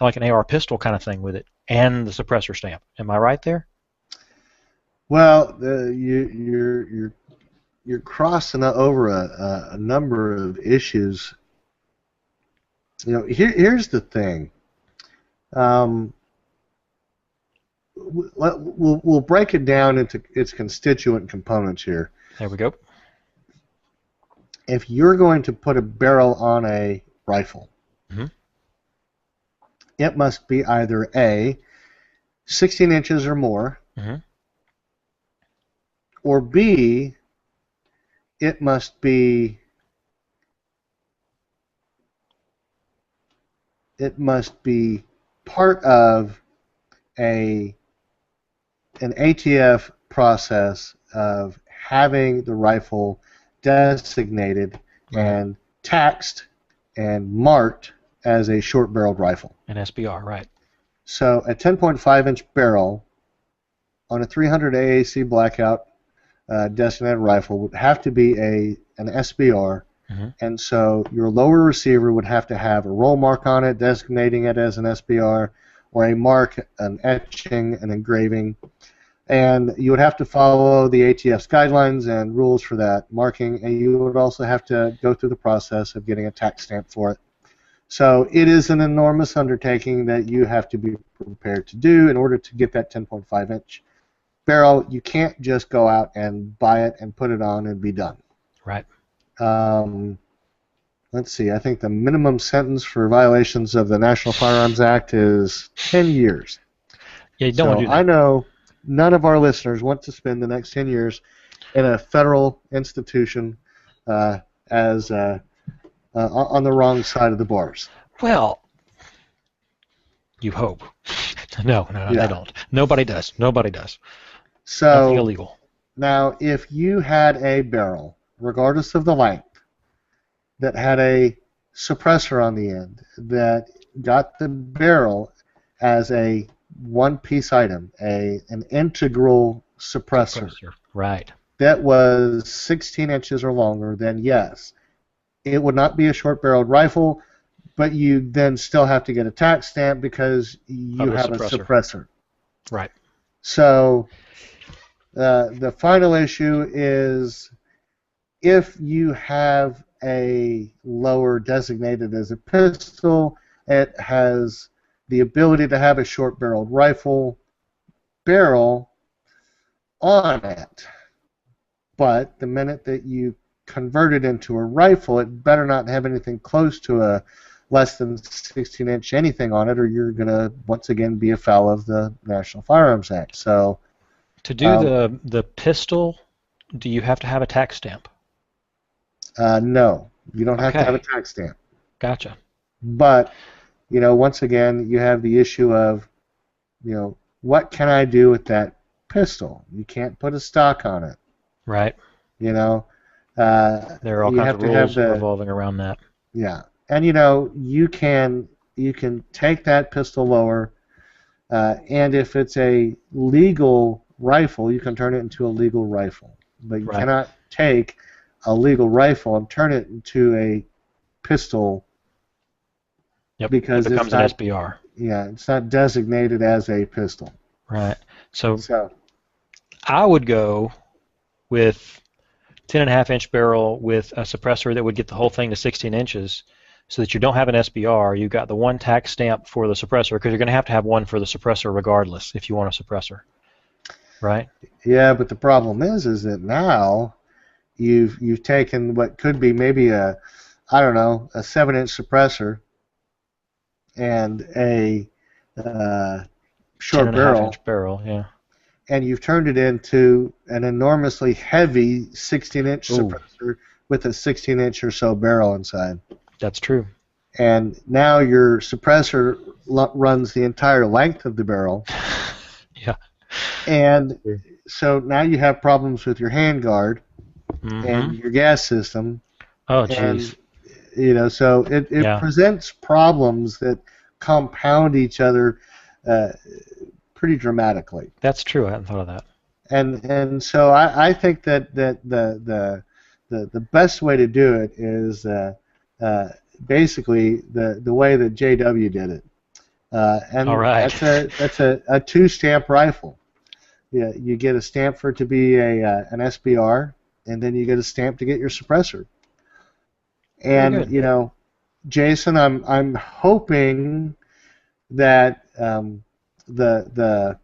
like an AR pistol kind of thing with it, and the suppressor stamp. Am I right there? Well, you're crossing over a number of issues. Here's the thing. We'll break it down into its constituent components here. There we go. If you're going to put a barrel on a rifle, it must be either A, 16 inches or more, Mhm. or B, it must be part of an ATF process of having the rifle designated Right. and taxed and marked as a short-barreled rifle. An SBR, right. So a 10.5-inch barrel on a 300 AAC blackout designated rifle would have to be an SBR, Mhm. and so your lower receiver would have to have a roll mark on it designating it as an SBR, or a mark, an etching, an engraving, and you would have to follow the ATF's guidelines and rules for that marking, and you would also have to go through the process of getting a tax stamp for it. So it is an enormous undertaking that you have to be prepared to do in order to get that 10.5-inch barrel. You can't just go out and buy it and put it on and be done. Right. Let's see, I think the minimum sentence for violations of the National Firearms Act is 10 years. Yeah, you don't want to do that. I know none of our listeners want to spend the next 10 years in a federal institution as on the wrong side of the bars. Well, you hope. No, Yeah. they don't. Nobody does. Nobody does. So Nothing illegal. now, if you had a barrel, regardless of the length, that had a suppressor on the end that got the barrel as a one-piece item, an integral suppressor, Right. that was 16 inches or longer, then yes, it would not be a short-barreled rifle, but you then still have to get a tax stamp because you have a suppressor. Right. So the final issue is if you have a lower designated as a pistol, it has the ability to have a short-barreled rifle barrel on it. But the minute that you convert it into a rifle, it better not have anything close to a less than 16-inch anything on it, or you're going to once again be afoul of the National Firearms Act. So to do the pistol, do you have to have a tax stamp? No, you don't have to have a tax stamp. Gotcha. But once again, you have the issue of, what can I do with that pistol? You can't put a stock on it. Right. There are all kinds of rules revolving around that. Yeah, and you can take that pistol lower, and if it's a legal rifle, you can turn it into a legal rifle. But you cannot take a legal rifle and turn it into a pistol. Yep. Because it becomes an SBR. Yeah, it's not designated as a pistol. Right. So I would go with 10.5-inch barrel with a suppressor that would get the whole thing to 16 inches, so that you don't have an SBR. You've got the one tax stamp for the suppressor, because you're going to have one for the suppressor regardless if you want a suppressor. Right. Yeah, but the problem is that now you've taken what could be maybe a 7-inch suppressor and a short barrel. 10.5-inch barrel, yeah. And you've turned it into an enormously heavy 16-inch suppressor with a 16-inch or so barrel inside. That's true. And now your suppressor runs the entire length of the barrel. Yeah. And so now you have problems with your handguard and your gas system. Oh, jeez. So it presents problems that compound each other pretty dramatically. That's true. I hadn't thought of that. And so I think that the best way to do it is basically the way that JW did it. And all right. That's a two-stamp rifle. Yeah, you get a stamp for it to be an SBR, and then you get a stamp to get your suppressor. And Jason, I'm hoping that the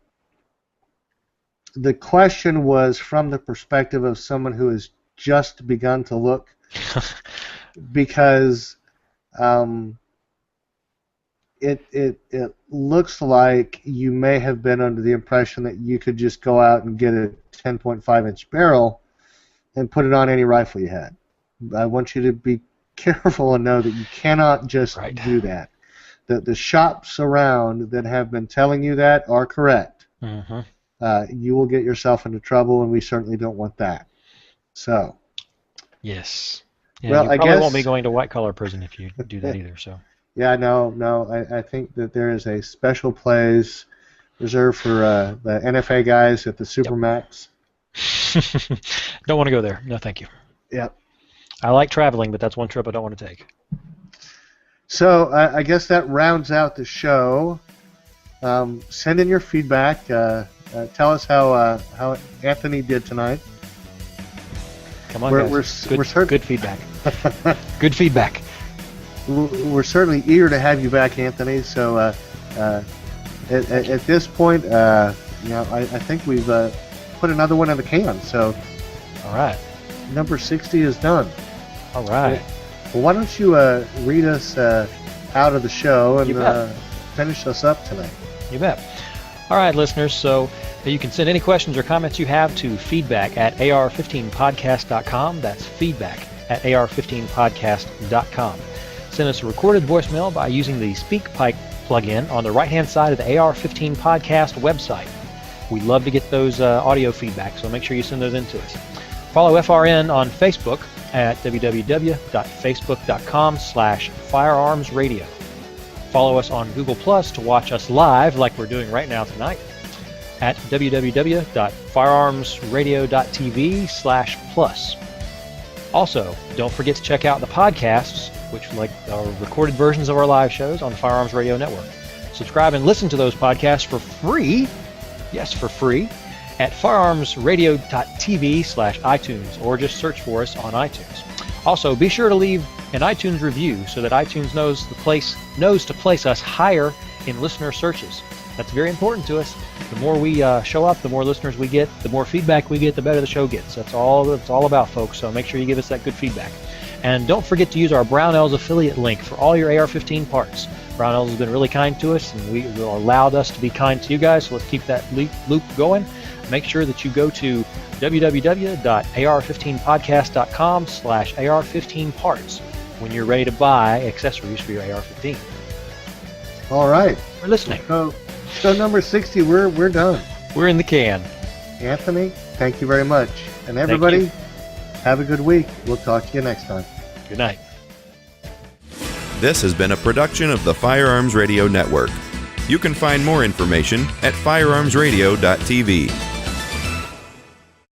question was from the perspective of someone who has just begun to look, because it looks like you may have been under the impression that you could just go out and get a 10.5-inch barrel and put it on any rifle you had. I want you to be careful and know that you cannot just do that. The shops around that have been telling you that are correct. You will get yourself into trouble, and we certainly don't want that. So. Yes. Yeah, well, you I probably guess won't be going to white collar prison if you do that either. So. Yeah, no. I think that there is a special place reserved for the NFA guys at the Supermax. Don't want to go there. No, thank you. Yep. I like traveling, but that's one trip I don't want to take. So I guess that rounds out the show. Send in your feedback. Tell us how Anthony did tonight. Come on, guys. Good feedback. Good feedback. We're certainly eager to have you back, Anthony. So at this point, I think we've put another one in the can. So, all right, number 60 is done. All right. Well, why don't you read us out of the show and finish us up tonight? You bet. All right, listeners. So you can send any questions or comments you have to feedback at AR15podcast.com. That's feedback at AR15podcast.com. Send us a recorded voicemail by using the SpeakPipe plugin on the right-hand side of the AR-15 podcast website. We'd love to get those audio feedback, so make sure you send those in to us. Follow FRN on Facebook at www.facebook.com/firearmsradio. Follow us on Google Plus to watch us live like we're doing right now tonight at www.firearmsradio.tv/plus. Also, don't forget to check out the podcasts, which like are recorded versions of our live shows on the Firearms Radio Network. Subscribe and listen to those podcasts for free, yes, for free, at firearmsradio.tv/iTunes, or just search for us on iTunes. Also, be sure to leave an iTunes review so that iTunes knows to place us higher in listener searches. That's very important to us. The more we show up, the more listeners we get, the more feedback we get, the better the show gets. That's all it's all about, folks. So make sure you give us that good feedback. And don't forget to use our Brownells affiliate link for all your AR-15 parts. Brownells has been really kind to us, and we allowed us to be kind to you guys, so let's keep that loop going. Make sure that you go to www.ar15podcast.com/AR15parts when you're ready to buy accessories for your AR-15. All right. We're listening. So number 60, we're done. We're in the can. Anthony, thank you very much. And everybody, have a good week. We'll talk to you next time. Good night. This has been a production of the Firearms Radio Network. You can find more information at firearmsradio.tv.